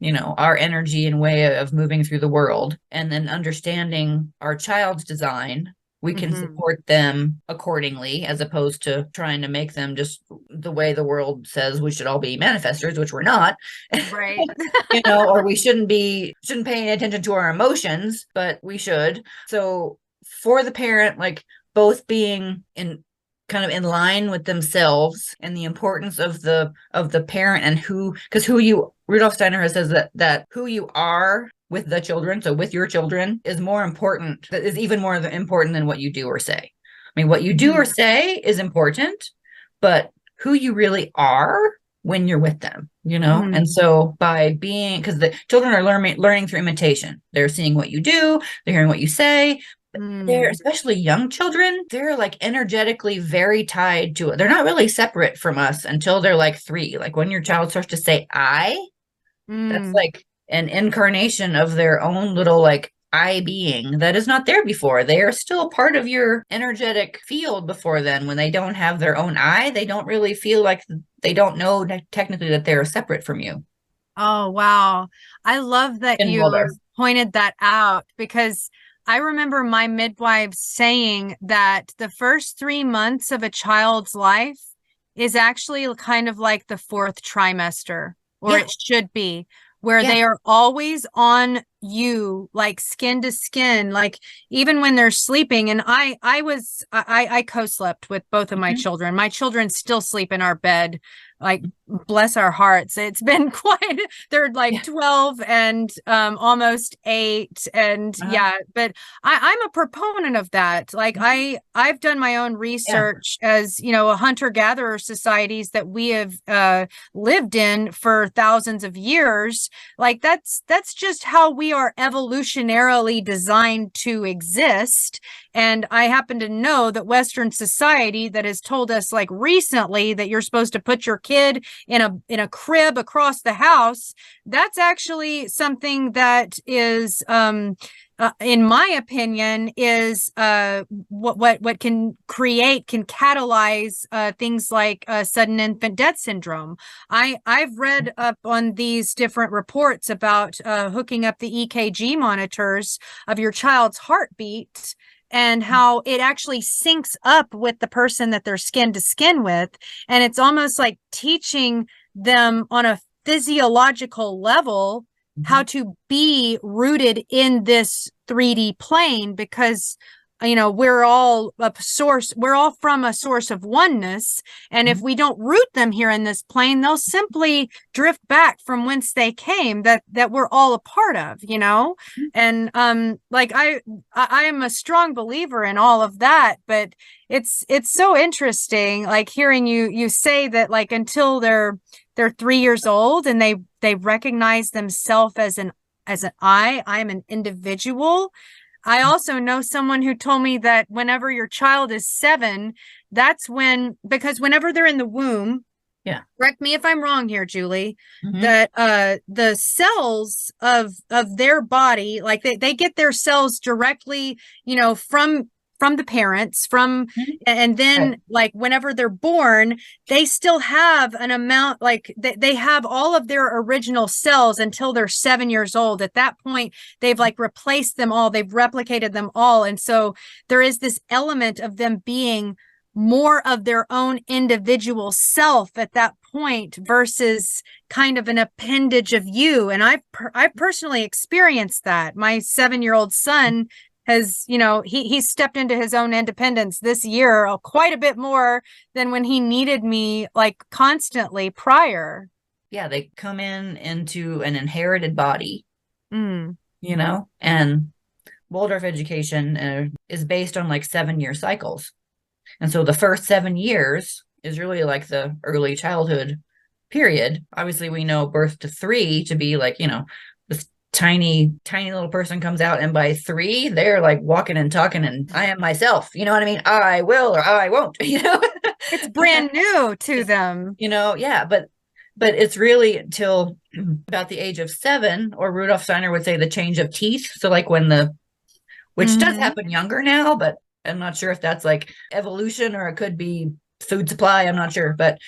energy and way of moving through the world, and then understanding our child's design, we can support them accordingly, as opposed to trying to make them just the way the world says we should all be manifestors, which we're not. Right. Or we shouldn't pay any attention to our emotions, but we should. So for the parent, like both being kind of in line with themselves and the importance of the parent, and Rudolf Steiner says that who you are with the children, so with your children, is even more important than what you do or say. I mean, what you do or say is important, but who you really are when you're with them, And so because the children are learning through imitation, they're seeing what you do, they're hearing what you say. They're, especially young children, they're like energetically very tied to it. They're not really separate from us until they're like 3. Like when your child starts to say I, that's like an incarnation of their own little like I being that is not there before. They are still part of your energetic field before then. When they don't have their own I, they don't really feel like, they don't know technically that they're separate from you. Oh, wow. I love that you pointed that out, because I remember my midwife saying that the first 3 months of a child's life is actually kind of like the 4th trimester, or it should be, where they are always on you, like skin to skin, like even when they're sleeping. And I co-slept with both of my children. My children still sleep in our bed. Like, bless our hearts. It's been they're like 12 and almost 8. And but I'm a proponent of that. Like I've done my own research as, a hunter-gatherer societies that we have lived in for thousands of years. Like that's just how we are evolutionarily designed to exist. And I happen to know that Western society that has told us like recently that you're supposed to put your kid in a crib across the house, that's actually something that is in my opinion, is what can catalyze things like sudden infant death syndrome. I've read up on these different reports about hooking up the EKG monitors of your child's heartbeat and how it actually syncs up with the person that they're skin to skin with, and it's almost like teaching them on a physiological level how to be rooted in this 3D plane, because we're all from a source of oneness, and if we don't root them here in this plane, they'll simply drift back from whence they came, that we're all a part of, and like I am a strong believer in all of that, but it's so interesting, like hearing you say that, like, until they're 3 years old and they recognize themselves as an I'm an individual. I also know someone who told me that whenever your child is 7, that's because whenever they're in the womb, correct me if I'm wrong here, Julie, that the cells of their body, like they get their cells directly, from the parents, and then like whenever they're born, they still have an amount, like they have all of their original cells until they're 7 years old. At that point, they've like replaced them all, they've replicated them all. And so there is this element of them being more of their own individual self at that point versus kind of an appendage of you. And I've personally experienced that. My 7-year-old son has, he stepped into his own independence this year quite a bit more than when he needed me, like, constantly prior. Yeah, they come into an inherited body, and Waldorf education is based on like 7-year cycles. And so the first 7 years is really like the early childhood period. Obviously, we know birth to 3 to be like, this tiny little person comes out, and by 3 they're like walking and talking, and I am myself, you know what I mean? I will or I won't, it's brand new to them, but it's really until about the age of 7, or Rudolph Steiner would say the change of teeth. So like which does happen younger now, but I'm not sure if that's like evolution or it could be food supply, I'm not sure, but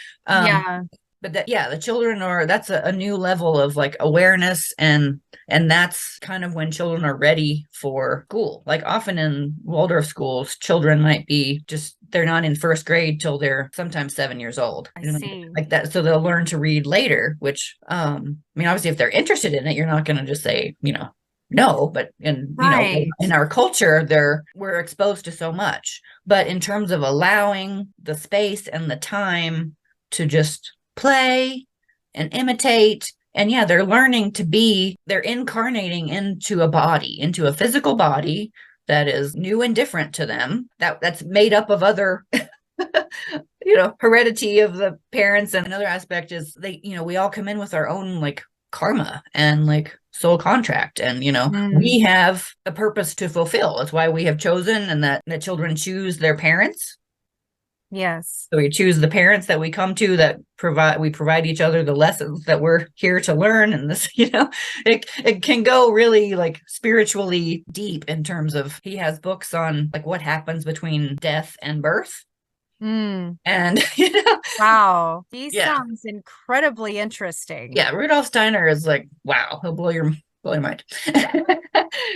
but the children that's a new level of like awareness, and that's kind of when children are ready for school. Like often in Waldorf schools, children might be they're not in first grade till they're sometimes 7 years old. I see. Like that. So they'll learn to read later, which, obviously if they're interested in it, you're not going to just say, no, but in our culture, we're exposed to so much. But in terms of allowing the space and the time to just play and imitate, and they're learning they're incarnating into a physical body that is new and different to them, that's made up of other heredity of the parents. And another aspect is we all come in with our own like karma and like soul contract, and we have a purpose to fulfill. That's why we have chosen, and that children choose their parents. Yes. So we choose the parents that we come to, that we provide each other the lessons that we're here to learn. And this, it can go really like spiritually deep in terms of, he has books on like what happens between death and birth. And wow, he sounds incredibly interesting. Rudolph Steiner is like, wow, he'll blow your mind.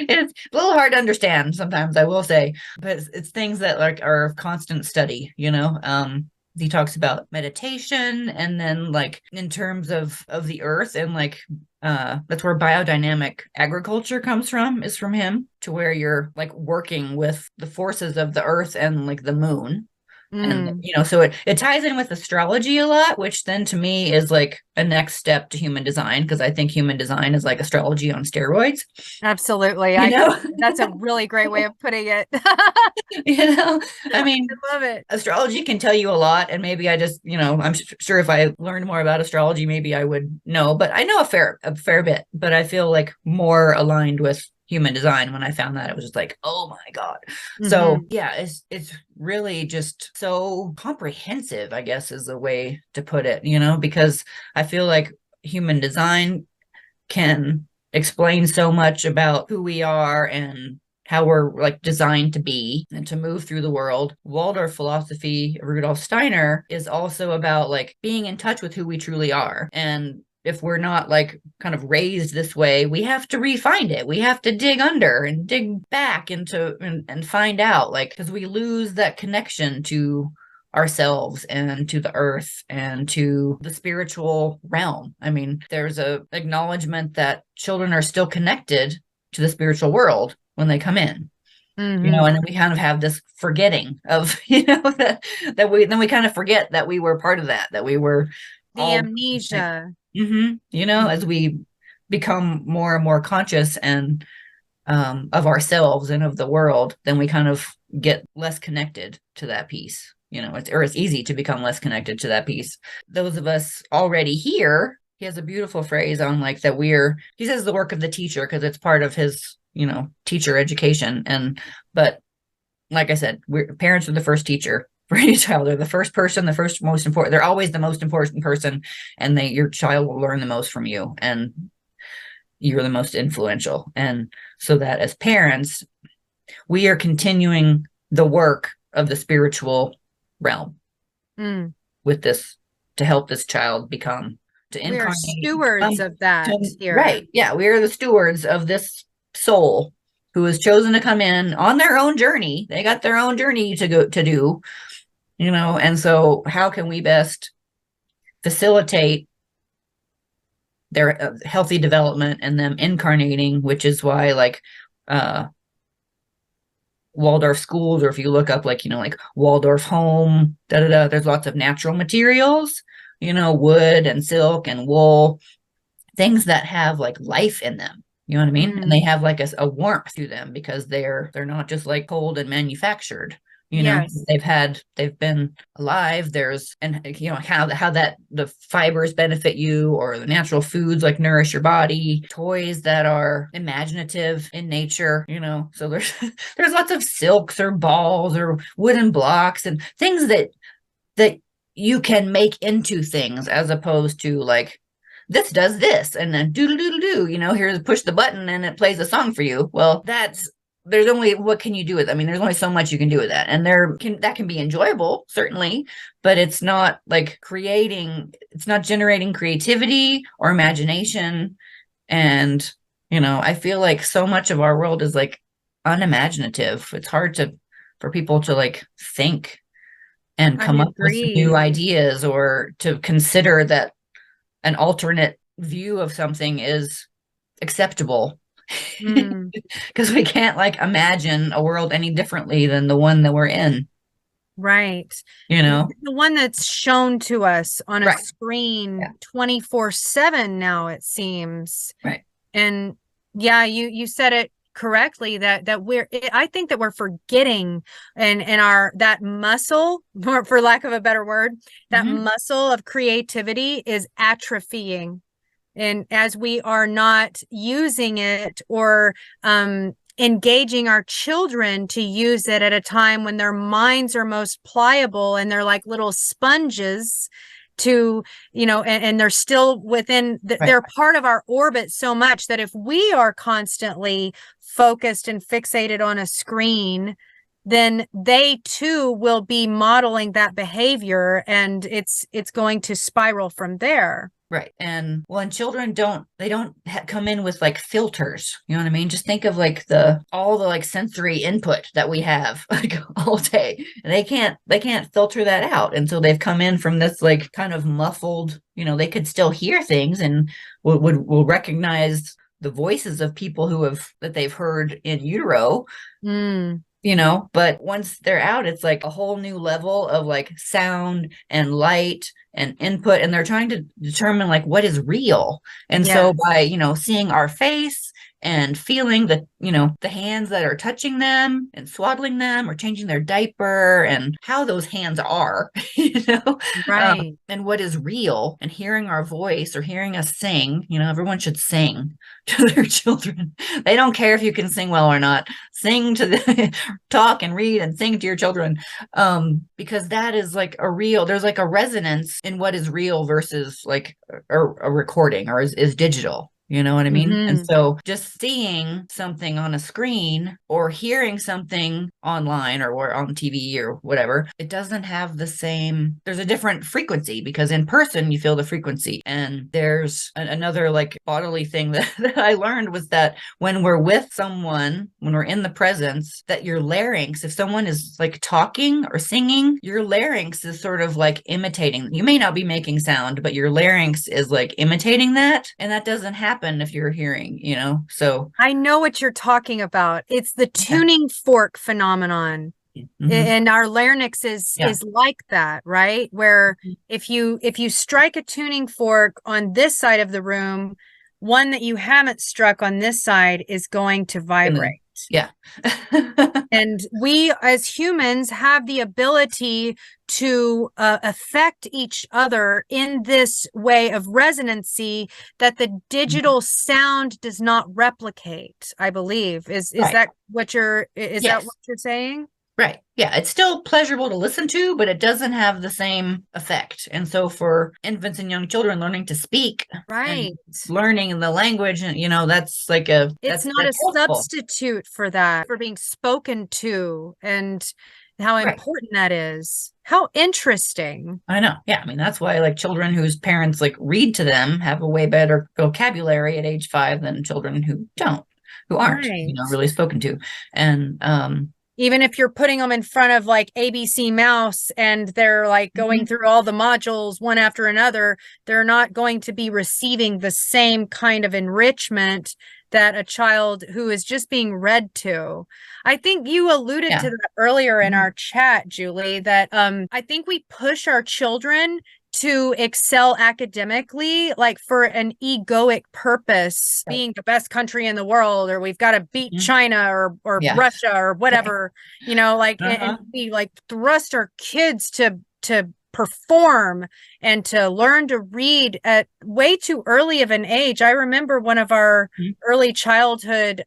It's a little hard to understand sometimes, I will say, but it's things that like are of constant study. He talks about meditation, and then like in terms of the earth, and like that's where biodynamic agriculture comes from, is from him, to where you're like working with the forces of the earth and like the moon. And so it ties in with astrology a lot, which then to me is like a next step to human design, because I think human design is like astrology on steroids. Absolutely. That's a really great way of putting it. I mean, I love it. Astrology can tell you a lot, and maybe I just, I'm sure if I learned more about astrology, maybe I would know, but I know a fair bit, but I feel like more aligned with human design. When I found that, it was just like, oh my God. So it's really just so comprehensive, I guess is the way to put it, because I feel like human design can explains so much about who we are and how we're like designed to be and to move through the world. Waldorf philosophy, Rudolph Steiner, is also about like being in touch with who we truly are. And if we're not like kind of raised this way, we have to refine it. We have to dig under and dig back into and find out, like, because we lose that connection to ourselves and to the earth and to the spiritual realm. I mean, there's a acknowledgement that children are still connected to the spiritual world when they come in. Mm-hmm. You know, and then we kind of have this forgetting of, that we kind of forget that we were part of that we were the all amnesia. As we become more and more conscious and of ourselves and of the world, then we kind of get less connected to that piece. It's easy to become less connected to that piece. Those of us already here, he has a beautiful phrase on like that he says the work of the teacher because it's part of his, teacher education. But like I said, parents are the first teacher for any child. They're the first person, the first most important. They're always the most important person, and your child will learn the most from you, and you're the most influential. And so that as parents, we are continuing the work of the spiritual realm with this to help this child become we are stewards of that here. Right. Yeah. We are the stewards of this soul who has chosen to come in on their own journey. They got their own journey to do, and so how can we best facilitate their healthy development and them incarnating, which is why like Waldorf schools, or if you look up like Waldorf home, there's lots of natural materials, wood and silk and wool, things that have like life in them. You know what I mean? And they have like a warmth to them because they're not just like cold and manufactured. Yes. They've been alive. How that the fibers benefit you, or the natural foods like nourish your body, toys that are imaginative in nature, so there's lots of silks or balls or wooden blocks and things that you can make into things, as opposed to like, this does this and then do, here's push the button and it plays a song for you. Well, there's only, what can you do with it? I mean, there's only so much you can do with that. And that can be enjoyable, certainly, but it's not like it's not generating creativity or imagination. And, I feel like so much of our world is like unimaginative. It's hard for people to like think and come up with new ideas, or to consider that an alternate view of something is acceptable. Because we can't like imagine a world any differently than the one that we're in. Right. The one that's shown to us on a screen 24/7 now, it seems. Right. And yeah, you said it correctly that I think that we're forgetting and that muscle, for lack of a better word, that muscle of creativity is atrophying. And as we are not using it or engaging our children to use it at a time when their minds are most pliable and they're like little sponges to, and they're still within, they're part of our orbit so much that if we are constantly focused and fixated on a screen, then they too will be modeling that behavior, and it's going to spiral from there. Right. And children don't come in with like filters. You know what I mean? Just think of like all the like sensory input that we have like all day. And they can't filter that out. And so they've come in from this like kind of muffled, they could still hear things and will recognize the voices of people that they've heard in utero. But once they're out, it's like a whole new level of like sound and light and input, and they're trying to determine like what is real. And so by, seeing our face and feeling the hands that are touching them and swaddling them or changing their diaper and how those hands are, right. And what is real, and hearing our voice or hearing us sing, everyone should sing to their children. They don't care if you can sing well or not. Sing to talk and read and sing to your children. Because that is like there's like a resonance in what is real versus like a recording or is digital. You know what I mean? And Mm-hmm. so just seeing something on a screen or hearing something online or on TV or whatever, it doesn't have the same, there's a different frequency because in person you feel the frequency. And there's another like bodily thing that I learned was that when we're with someone, when we're in the presence, that your larynx, if someone is like talking or singing, your larynx is sort of like imitating. You may not be making sound, but your larynx is like imitating that. And that doesn't happen if you're hearing, you know? So I know what you're talking about. It's the yeah. tuning fork phenomenon. Mm-hmm. And our larynx is Yeah. like that, right? Where if you strike a tuning fork on this side of the room, one that you haven't struck on this side is going to vibrate. Yeah. And we as humans have the ability to affect each other in this way of resonancy that the digital sound does not replicate, I believe. Is Right. that what you're is Yes. that what you're saying? Right. Yeah. It's still pleasurable to listen to, but it doesn't have the same effect. And so for infants and young children learning to speak Right. and learning the language, and you know, that's like It's not that's a helpful. substitute for that, for being spoken to, and how Right. important that is. How interesting. I know. Yeah. I mean, that's why like children whose parents like read to them have a way better vocabulary at age 5 than children who don't, who aren't, you know, Right. really spoken to. And Even if you're putting them in front of like ABC Mouse and they're like going through all the modules one after another, they're not going to be receiving the same kind of enrichment that a child who is just being read to. I think you alluded to that earlier in our chat, Julie, that I think we push our children to excel academically, like for an egoic purpose, being the best country in the world, or we've got to beat China or Russia or whatever, you know, like, and we like thrust our kids to perform and to learn to read at way too early of an age. I remember one of our early childhood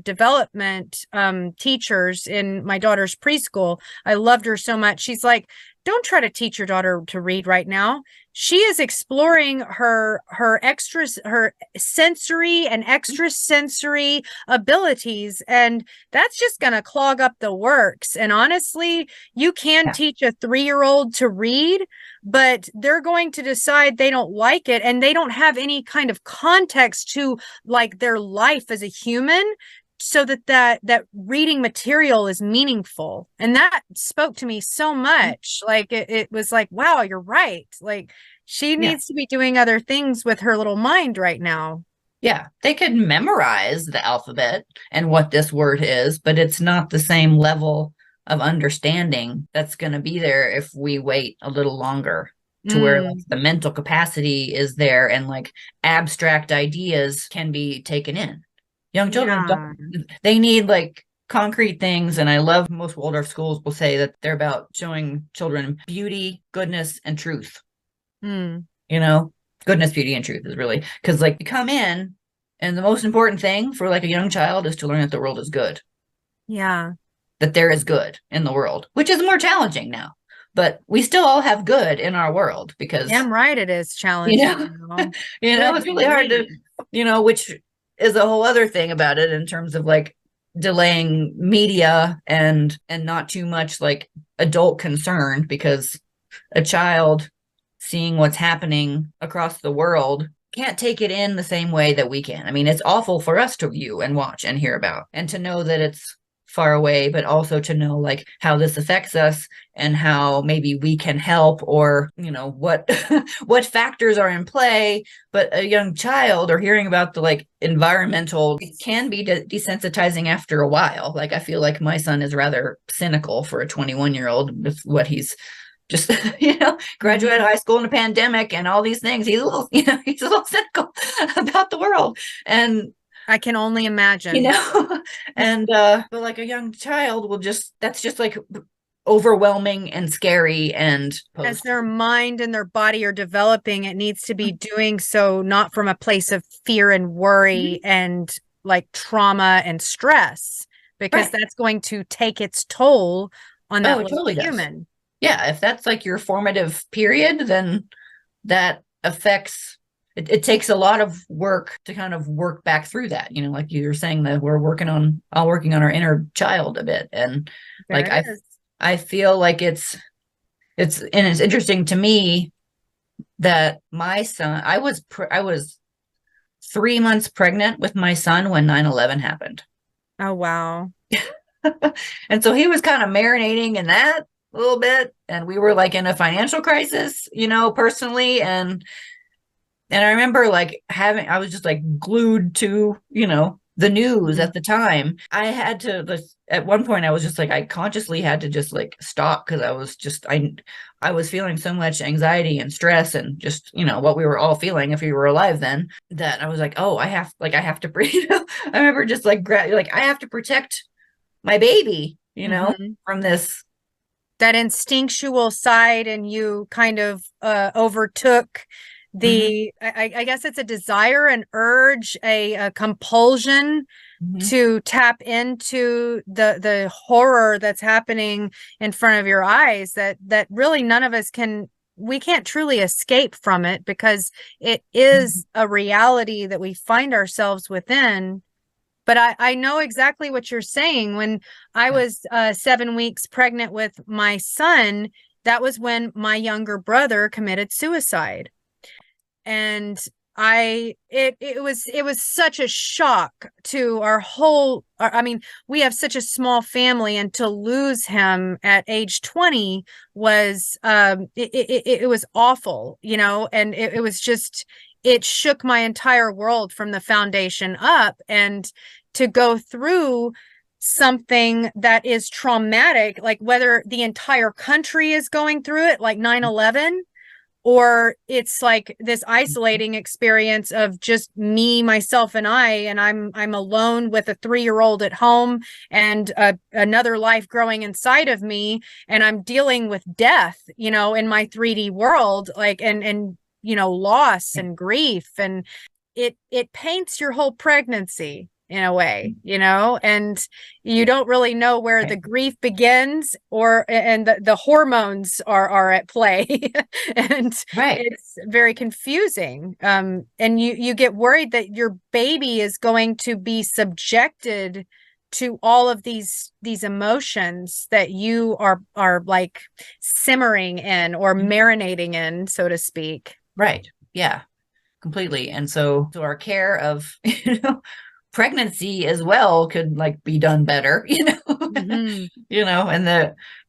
development teachers in my daughter's preschool. I loved her so much. She's like, don't try to teach your daughter to read right now. She is exploring her sensory and extrasensory abilities, and that's just going to clog up the works. And honestly, you can teach a 3-year-old to read, but they're going to decide they don't like it, and they don't have any kind of context to like their life as a human, so that reading material is meaningful. And that spoke to me so much. Like it was like, wow, you're right. Like she needs to be doing other things with her little mind right now. Yeah, they could memorize the alphabet and what this word is, but it's not the same level of understanding that's going to be there if we wait a little longer, to where like, the mental capacity is there and like abstract ideas can be taken in. Young children they need like concrete things. And I love most Waldorf schools will say that they're about showing children beauty, goodness, and truth. You know, goodness, beauty, and truth is really, because like you come in and the most important thing for like a young child is to learn that the world is good. Yeah. That there is good in the world, which is more challenging now. But we still all have good in our world because damn right it is challenging. You know, it's really hard to, you know, which is a whole other thing about it in terms of like delaying media and not too much like adult concern, because a child seeing what's happening across the world can't take it in the same way that we can. I mean, it's awful for us to view and watch and hear about, and to know that it's far away, but also to know like how this affects us and how maybe we can help, or you know what what factors are in play. But a young child, or hearing about the like environmental, it can be desensitizing after a while. Like I feel like my son is rather cynical for a 21-year-old with what he's just, you know, graduated high school in a pandemic and all these things. He's a little, you know, he's a little cynical about the world. And I can only imagine, you know, and but like a young child will just, that's just like overwhelming and scary. And as their mind and their body are developing, it needs to be doing so not from a place of fear and worry and like trauma and stress, because that's going to take its toll on that little human. Yeah, if that's like your formative period, then that affects, it takes a lot of work to kind of work back through that, like you were saying, that we're working on our inner child a bit. And There like, it is. I feel like it's interesting to me that my son, I was 3 months pregnant with my son when 9/11 happened. Oh, wow. And so he was kind of marinating in that a little bit. And we were like in a financial crisis, personally. And I remember like I was just like glued to, the news at the time. I had to, at one point, I was just like, I consciously had to just like stop, because I was feeling so much anxiety and stress, and just, what we were all feeling if we were alive then, that I was like, oh, I have to breathe. I remember just like, I have to protect my baby, from this. That instinctual side, and you kind of overtook the, I guess it's a desire, an urge, a compulsion to tap into the horror that's happening in front of your eyes, that really none of us we can't truly escape from it, because it is a reality that we find ourselves within. But I know exactly what you're saying. When I was 7 weeks pregnant with my son, that was when my younger brother committed suicide. And it was such a shock to our whole, I mean, we have such a small family, and to lose him at age 20 was, it was awful, and it was just, it shook my entire world from the foundation up. And to go through something that is traumatic, like whether the entire country is going through it, like 9/11, or it's like this isolating experience of just me, myself, and I'm alone with a 3-year-old at home, and another life growing inside of me, and I'm dealing with death, in my 3D world, like, and loss and grief, and it paints your whole pregnancy in a way, and you don't really know where the grief begins, and the hormones are at play. And it's very confusing. And you get worried that your baby is going to be subjected to all of these emotions that you are like simmering in, or marinating in, so to speak. Right. Yeah, completely. And so our care of, pregnancy as well could like be done better,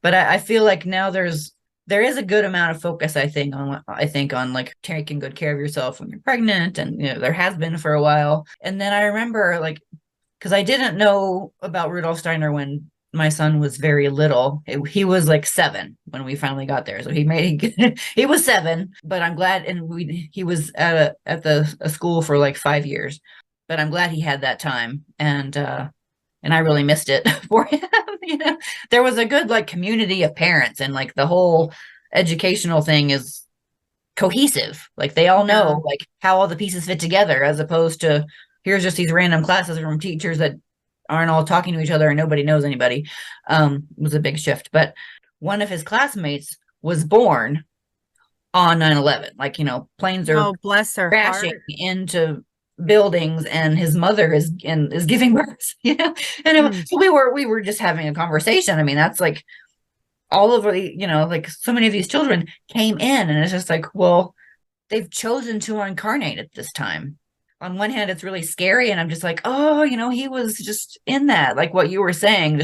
but I feel like now there is a good amount of focus, I think on like taking good care of yourself when you're pregnant, and there has been for a while. And then I remember, like, because I didn't know about Rudolph Steiner when my son was very little. He was like 7 when we finally got there, so he was 7. But I'm glad, and he was at a school for like 5 years. But I'm glad he had that time, and I really missed it for him. There was a good like community of parents, and like the whole educational thing is cohesive. Like they all know like how all the pieces fit together, as opposed to here's just these random classes from teachers that aren't all talking to each other and nobody knows anybody. Was a big shift. But one of his classmates was born on 9/11. Like, planes are bless her crashing heart into buildings, and his mother is giving birth, and so we were just having a conversation. I mean, that's like all of the, like so many of these children came in, and it's just like, well, they've chosen to incarnate at this time. On one hand, it's really scary, and I'm just like, oh, he was just in that, like what you were saying.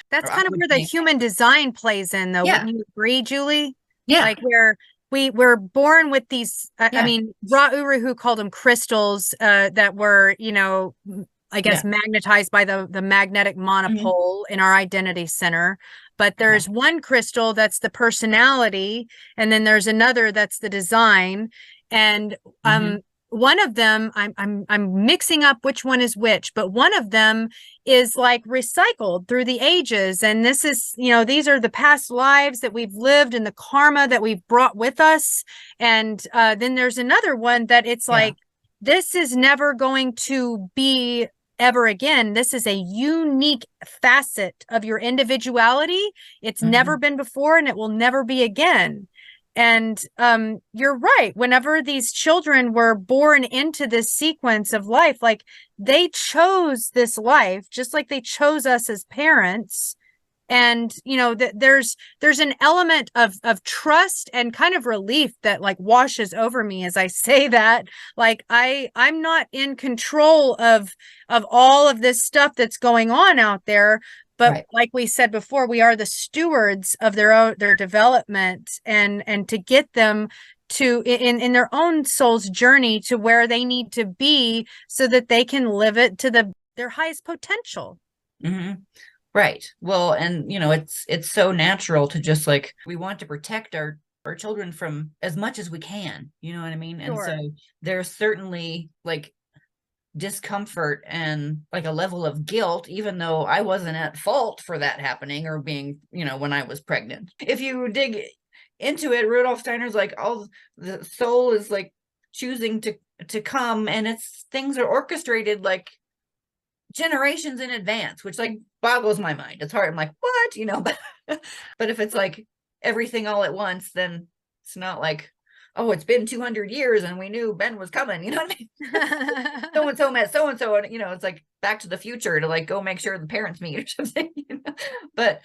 That's kind of where the human design plays in, though. Wouldn't you agree, Julie? Yeah. Like where we're born with these, I mean, Ra Uru called them crystals that were, I guess, magnetized by the magnetic monopole in our identity center. But there's one crystal that's the personality, and then there's another that's the design. And one of them, I'm mixing up which one is which, but one of them is like recycled through the ages. And this is, these are the past lives that we've lived and the karma that we've brought with us. And then there's another one that it's like, this is never going to be ever again. This is a unique facet of your individuality. It's never been before, and it will never be again. And you're right. Whenever these children were born into this sequence of life, like they chose this life, just like they chose us as parents. And there's an element of trust and kind of relief that like washes over me as I say that. Like I'm not in control of all of this stuff that's going on out there, but Right. like we said before, we are the stewards of their development, and to get them to in their own soul's journey to where they need to be so that they can live it to their highest potential. Mm-hmm. Right. Well, and it's so natural to just like we want to protect our children from as much as we can, you know what I mean? And Sure. so there's certainly like discomfort and like a level of guilt, even though I wasn't at fault for that happening or being, when I was pregnant. If you dig into it, Rudolph Steiner's like all the soul is like choosing to come, and it's things are orchestrated like generations in advance, which like boggles my mind. It's hard. I'm like, what? But if it's like everything all at once, then it's not like, oh, it's been 200 years and we knew Ben was coming. You know what I mean? So and so met so and so, and it's like Back to the Future to like go make sure the parents meet or something. But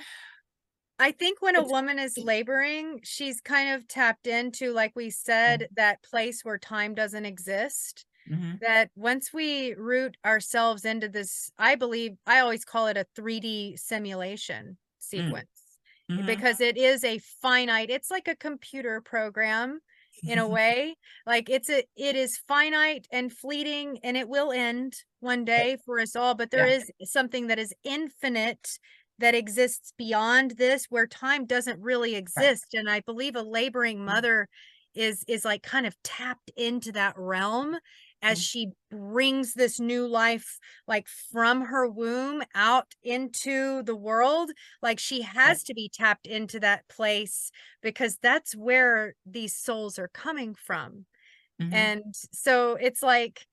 I think when a woman is laboring, she's kind of tapped into, like we said, that place where time doesn't exist. mm-hmm. That once we root ourselves into this, I believe, I always call it a 3D simulation sequence, Mm-hmm. because it is a finite, it's like a computer program in a way. Like it is finite and fleeting, and it will end one day for us all, but there is something that is infinite that exists beyond this, where time doesn't really exist. Right. And I believe a laboring mother is like kind of tapped into that realm as she brings this new life, like from her womb out into the world. Like she has to be tapped into that place, because that's where these souls are coming from. Mm-hmm. And so it's like,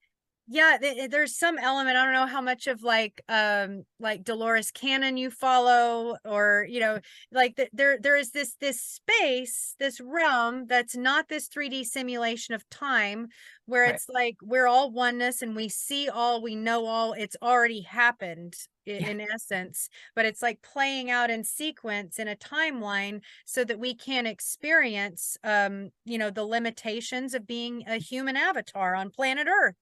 yeah, there's some element, I don't know how much of like Dolores Cannon you follow, or like there is this space, this realm that's not this 3D simulation of time, where it's like we're all oneness and we see all, we know all, it's already happened in essence, but it's like playing out in sequence in a timeline so that we can experience the limitations of being a human avatar on planet Earth.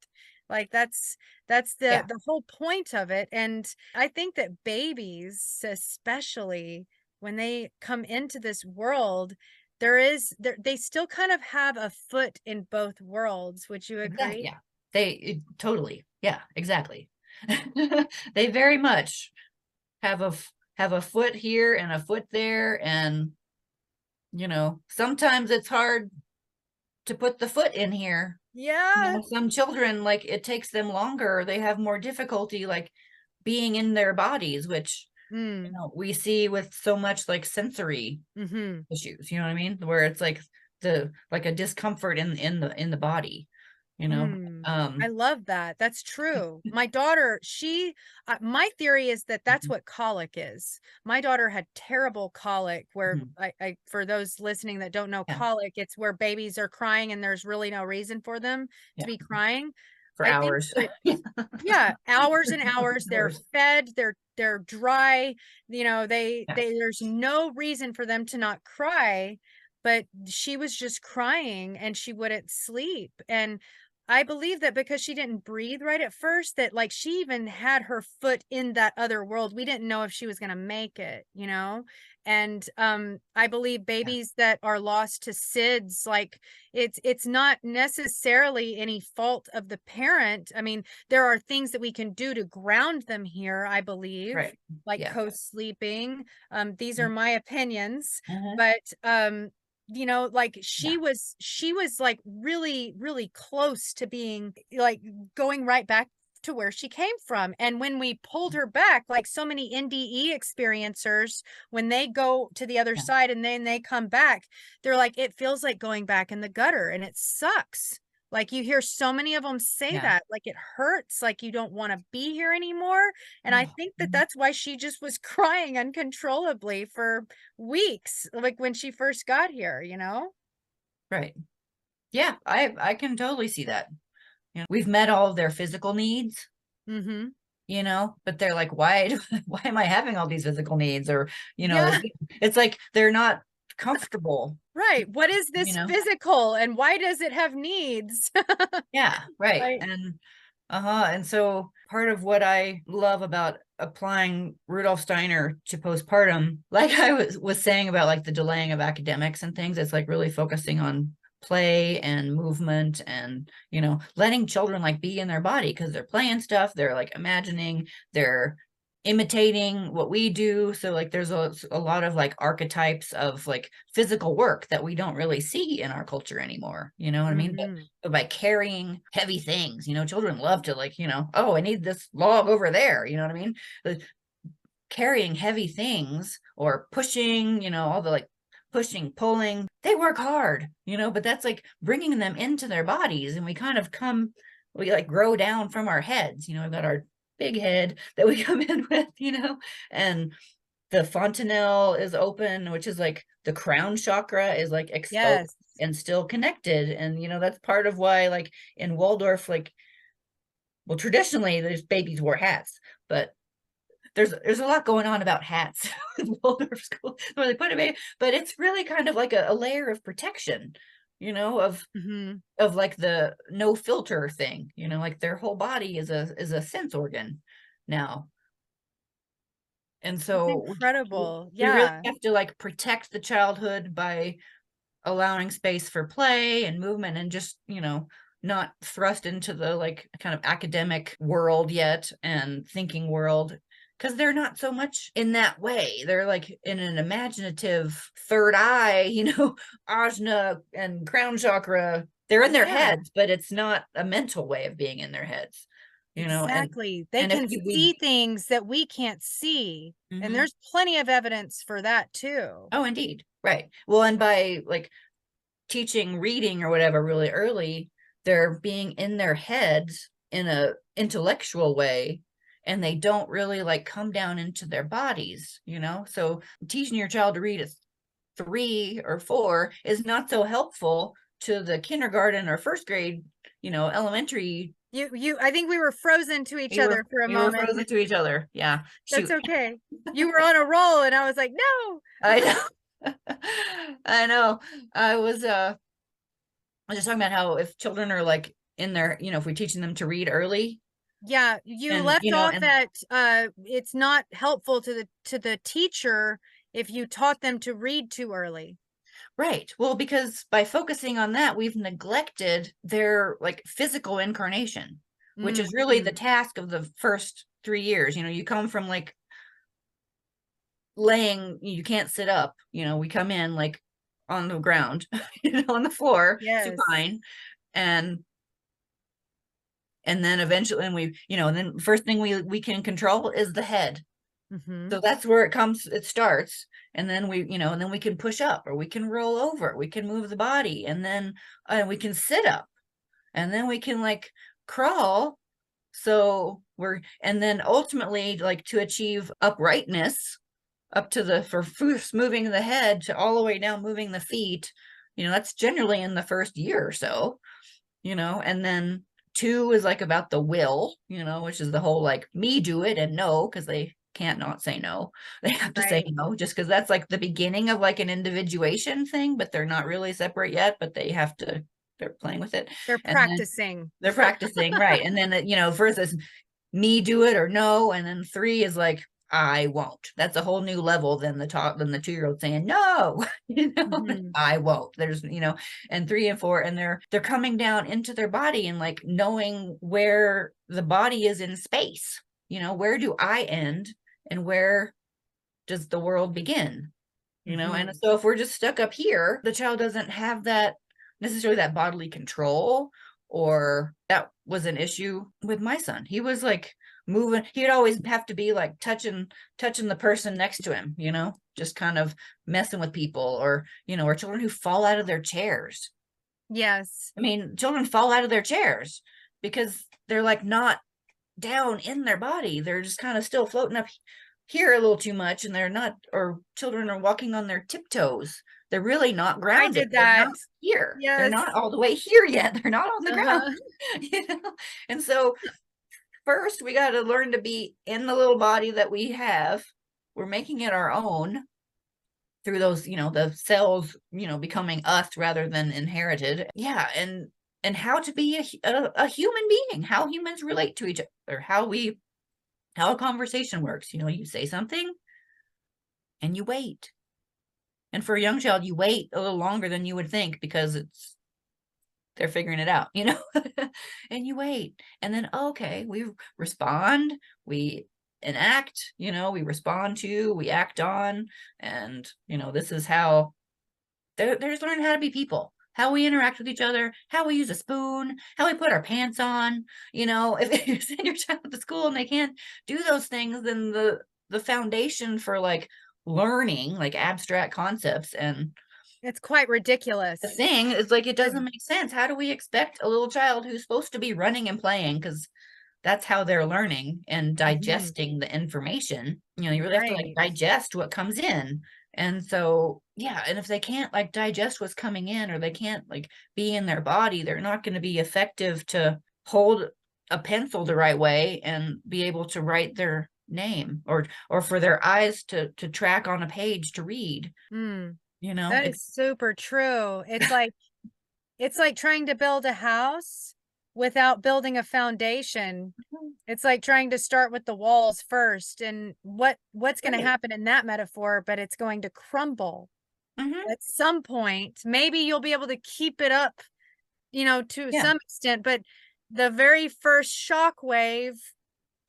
Like that's the whole point of it. And I think that babies, especially when they come into this world, they still kind of have a foot in both worlds. Would you agree? Yeah, totally. Yeah, exactly. They very much have a foot here and a foot there, and sometimes it's hard to put the foot in here. Yeah. Some children, like it takes them longer, they have more difficulty like being in their bodies, which we see with so much like sensory issues, you know what I mean, where it's like a discomfort in the body. I love that. That's true. My daughter, my theory is that that's what colic is. My daughter had terrible colic, where I for those listening that don't know colic, it's where babies are crying and there's really no reason for them to be crying. For hours. Hours and hours. They're fed, they're dry, there's no reason for them to not cry, but she was just crying and she wouldn't sleep. And I believe that because she didn't breathe right at first, that like she even had her foot in that other world. We didn't know if she was going to make it, And I believe babies that are lost to SIDS, like it's not necessarily any fault of the parent. I mean, there are things that we can do to ground them here, I believe, like co-sleeping. These are my opinions, but like she was like really, really close to being like going right back to where she came from. And when we pulled her back, like so many NDE experiencers, when they go to the other side and then they come back, they're like, it feels like going back in the gutter, and it sucks. Like you hear so many of them say that, like it hurts, like you don't want to be here anymore. And I think that that's why she just was crying uncontrollably for weeks, like when she first got here, Right. Yeah, I can totally see that. You know, we've met all of their physical needs, Mm-hmm. but they're like, why am I having all these physical needs? Or, Yeah. it's like they're not comfortable, Right. What is you this know? physical and why does it have needs? Yeah, right. Right. And so part of what I love about applying Rudolph Steiner to postpartum, like I was saying about like the delaying of academics and things, it's like really focusing on play and movement and letting children like be in their body because they're playing stuff, they're like imagining, they're imitating what we do. So like there's a lot of like archetypes of like physical work that we don't really see in our culture anymore, you know what I mean? Mm-hmm. But by carrying heavy things, children love to like, oh, I need this log over there, you know what I mean? But carrying heavy things or pushing, all the like pushing, pulling, they work hard, but that's like bringing them into their bodies. And we like grow down from our heads, we've got our big head that we come in with, and the fontanelle is open, which is like the crown chakra is like exposed Yes. and still connected. And, that's part of why like in Waldorf, like, well, traditionally there's babies wore hats, but there's a lot going on about hats in Waldorf school where they put a baby, but it's really kind of like a layer of protection, of Mm-hmm. like the no filter thing, like their whole body is a sense organ now. And That's so incredible. we really Yeah. have to like protect the childhood by allowing space for play and movement and just, not thrust into the like kind of academic world yet and thinking world because they're not so much in that way. They're like in an imaginative third eye, ajna and crown chakra. They're in their Yeah. heads, but it's not a mental way of being in their heads, and Exactly. They if can we see things that we can't see. And Mhm. there's plenty of evidence for that too. Oh, indeed. Right. Well, and by like teaching reading or whatever really early, they're being in their heads in a intellectual way and they don't really like come down into their bodies, so teaching your child to read at 3 or 4 is not so helpful to the kindergarten or first grade, elementary. I think we were frozen to each other for a We were moment. frozen to each other. Yeah, That's shoot. okay. You were on a roll and I was like, no. I know. I know. I was just talking about how if children are like in their, if we're teaching them to read early Yeah, you and, left off and that it's not helpful to the teacher if you taught them to read too early. right. Well, because by focusing on that, we've neglected their like physical incarnation, which is really the Mhm. task of the first 3 years. You come from like laying, you can't sit up, we come in like on the ground, on the floor, Yes. supine. And then eventually, and then first thing we can control is the head. Mm-hmm. So that's where it starts. And then and then we can push up or we can roll over, we can move the body, and then we can sit up, and then we can like crawl. So and then ultimately like to achieve uprightness up to for first moving the head to all the way down, moving the feet, that's generally in the first year or so, and then 2 is like about the will, which is the whole like me do it and no, because they can't not say no. They have to say Right. no just because that's like the beginning of like an individuation thing, but they're not really separate yet, but they're playing with it. They're And then practicing. they're practicing, right? And then first is me do it or no, and then 3 is like I won't. That's a whole new level than the 2-year-old saying no. Mm-hmm. I won't. There's and 3 and 4, and they're coming down into their body and like knowing where the body is in space. Where do I end and where does the world begin? And Mm-hmm. so if we're just stuck up here, the child doesn't have that necessarily that bodily control, or that was an issue with my son. He was like moving, he'd always have to be like touching the person next to him, just kind of messing with people, or or children who fall out of their chairs. Yes. I mean, children fall out of their chairs because they're like not down in their body. They're just kind of still floating up here a little too much, and they're not, or children are walking on their tiptoes, they're really not grounded. did that. They're not here. Yes. They're not all the way here yet. They're not on the ground. You know? And so first we got to learn to be in the little body that we have. We're making it our own through those, the cells, becoming us rather than inherited. Yeah. And how to be a human being, how humans relate to each other, how a conversation works. You say something and you wait. And for a young child, you wait a little longer than you would think because they're figuring it out, and you wait. And then, okay, we respond, we enact, we respond to, we act on. And, this is how they're just learning how to be people, how we interact with each other, how we use a spoon, how we put our pants on. If you send your child to school and they can't do those things, then the foundation for like learning like abstract concepts, and it's quite ridiculous. The thing is, like, it doesn't make sense. How do we expect a little child who's supposed to be running and playing, because that's how they're learning and digesting the information? You really have to like digest what comes in. And so, yeah, and if they can't like digest what's coming in, or they can't like be in their body, they're not going to be effective to hold a pencil the right way and be able to write their name, or for their eyes to track on a page to read. That is super true. It's like trying to build a house without building a foundation. It's like trying to start with the walls first, and what's going to happen in that metaphor, but it's going to crumble at some point. Maybe you'll be able to keep it up, to some extent, but the very first shock wave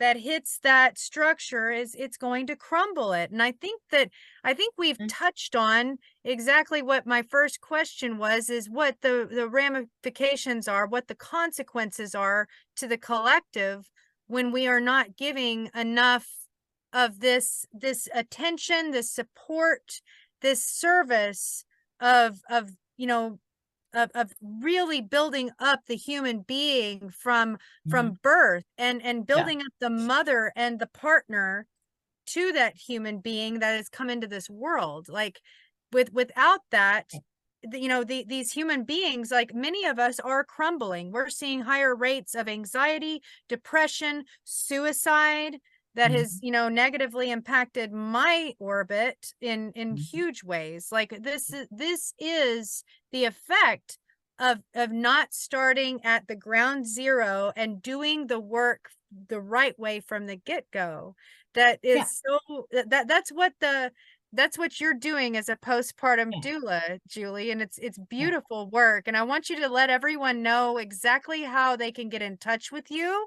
that hits that structure it's going to crumble it. And I think we've touched on exactly what my first question was, is what the ramifications are, what the consequences are to the collective when we are not giving enough of this attention, this support, this service of really building up the human being from birth, and building up the mother and the partner to that human being that has come into this world. Like without that, these human beings, like many of us, are crumbling. We're seeing higher rates of anxiety, depression, suicide that has negatively impacted my orbit in huge ways. Like this is the effect of not starting at the ground zero and doing the work the right way from the get-go. That is that's what you're doing as a postpartum doula, Julie, and it's beautiful work. And I want you to let everyone know exactly how they can get in touch with you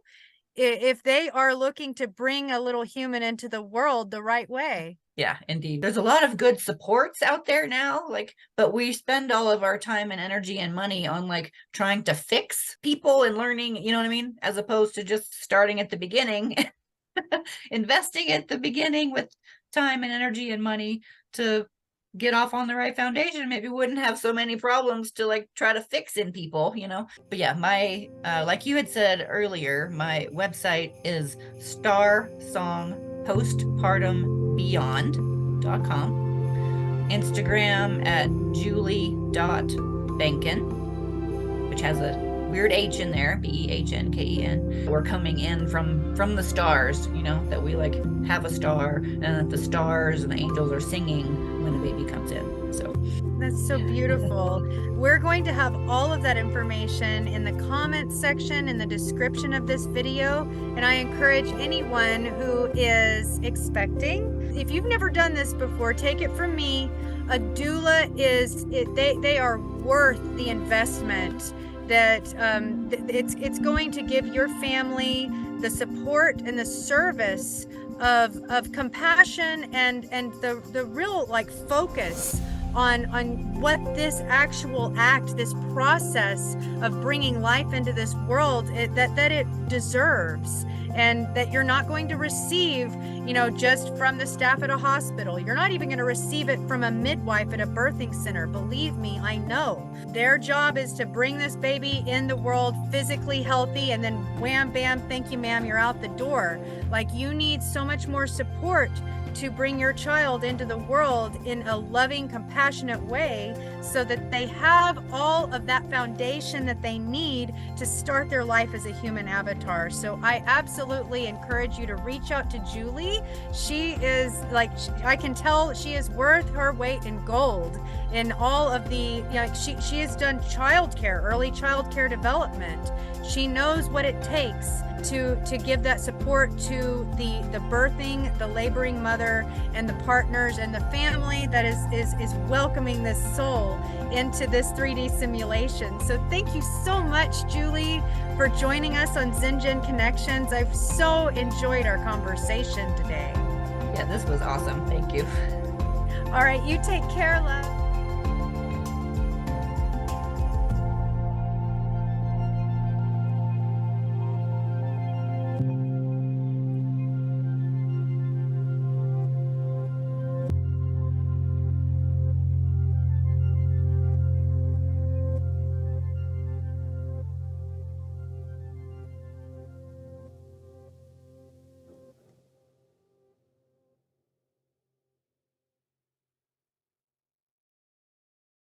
if they are looking to bring a little human into the world the right way. Yeah, indeed. There's a lot of good supports out there now, but we spend all of our time and energy and money on like trying to fix people and learning, you know what I mean? As opposed to just starting at the beginning, investing at the beginning with time and energy and money to get off on the right foundation. Maybe we wouldn't have so many problems to like try to fix in people, But yeah, my like you had said earlier, my website is starsongpostpartumbeyond.com. Instagram at julie.behnken, which has a weird H in there, Behnken. We're coming in from the stars, that we like have a star, and that the stars and the angels are singing when the baby comes in. So that's so beautiful. We're going to have all of that information in the comments section, in the description of this video. And I encourage anyone who is expecting, if you've never done this before, take it from me, a doula they are worth the investment. That it's going to give your family the support and the service of compassion and the real like focus on what this actual act, this process of bringing life into this world that it deserves, and that you're not going to receive, just from the staff at a hospital. You're not even going to receive it from a midwife at a birthing center. Believe me, I know. Their job is to bring this baby in the world physically healthy, and then wham, bam, thank you, ma'am, you're out the door. Like, you need so much more support to bring your child into the world in a loving, compassionate way so that they have all of that foundation that they need to start their life as a human avatar. So I absolutely encourage you to reach out to Julie. She is like, I can tell she is worth her weight in gold in all of the, she has done childcare, early childcare development. She knows what it takes to give that support to the birthing, the laboring mother, and the partners and the family that is welcoming this soul into this 3D simulation. So thank you so much, Julie, for joining us on ZenJen Connections. I've so enjoyed our conversation today. Yeah, this was awesome. Thank you. All right, you take care, love.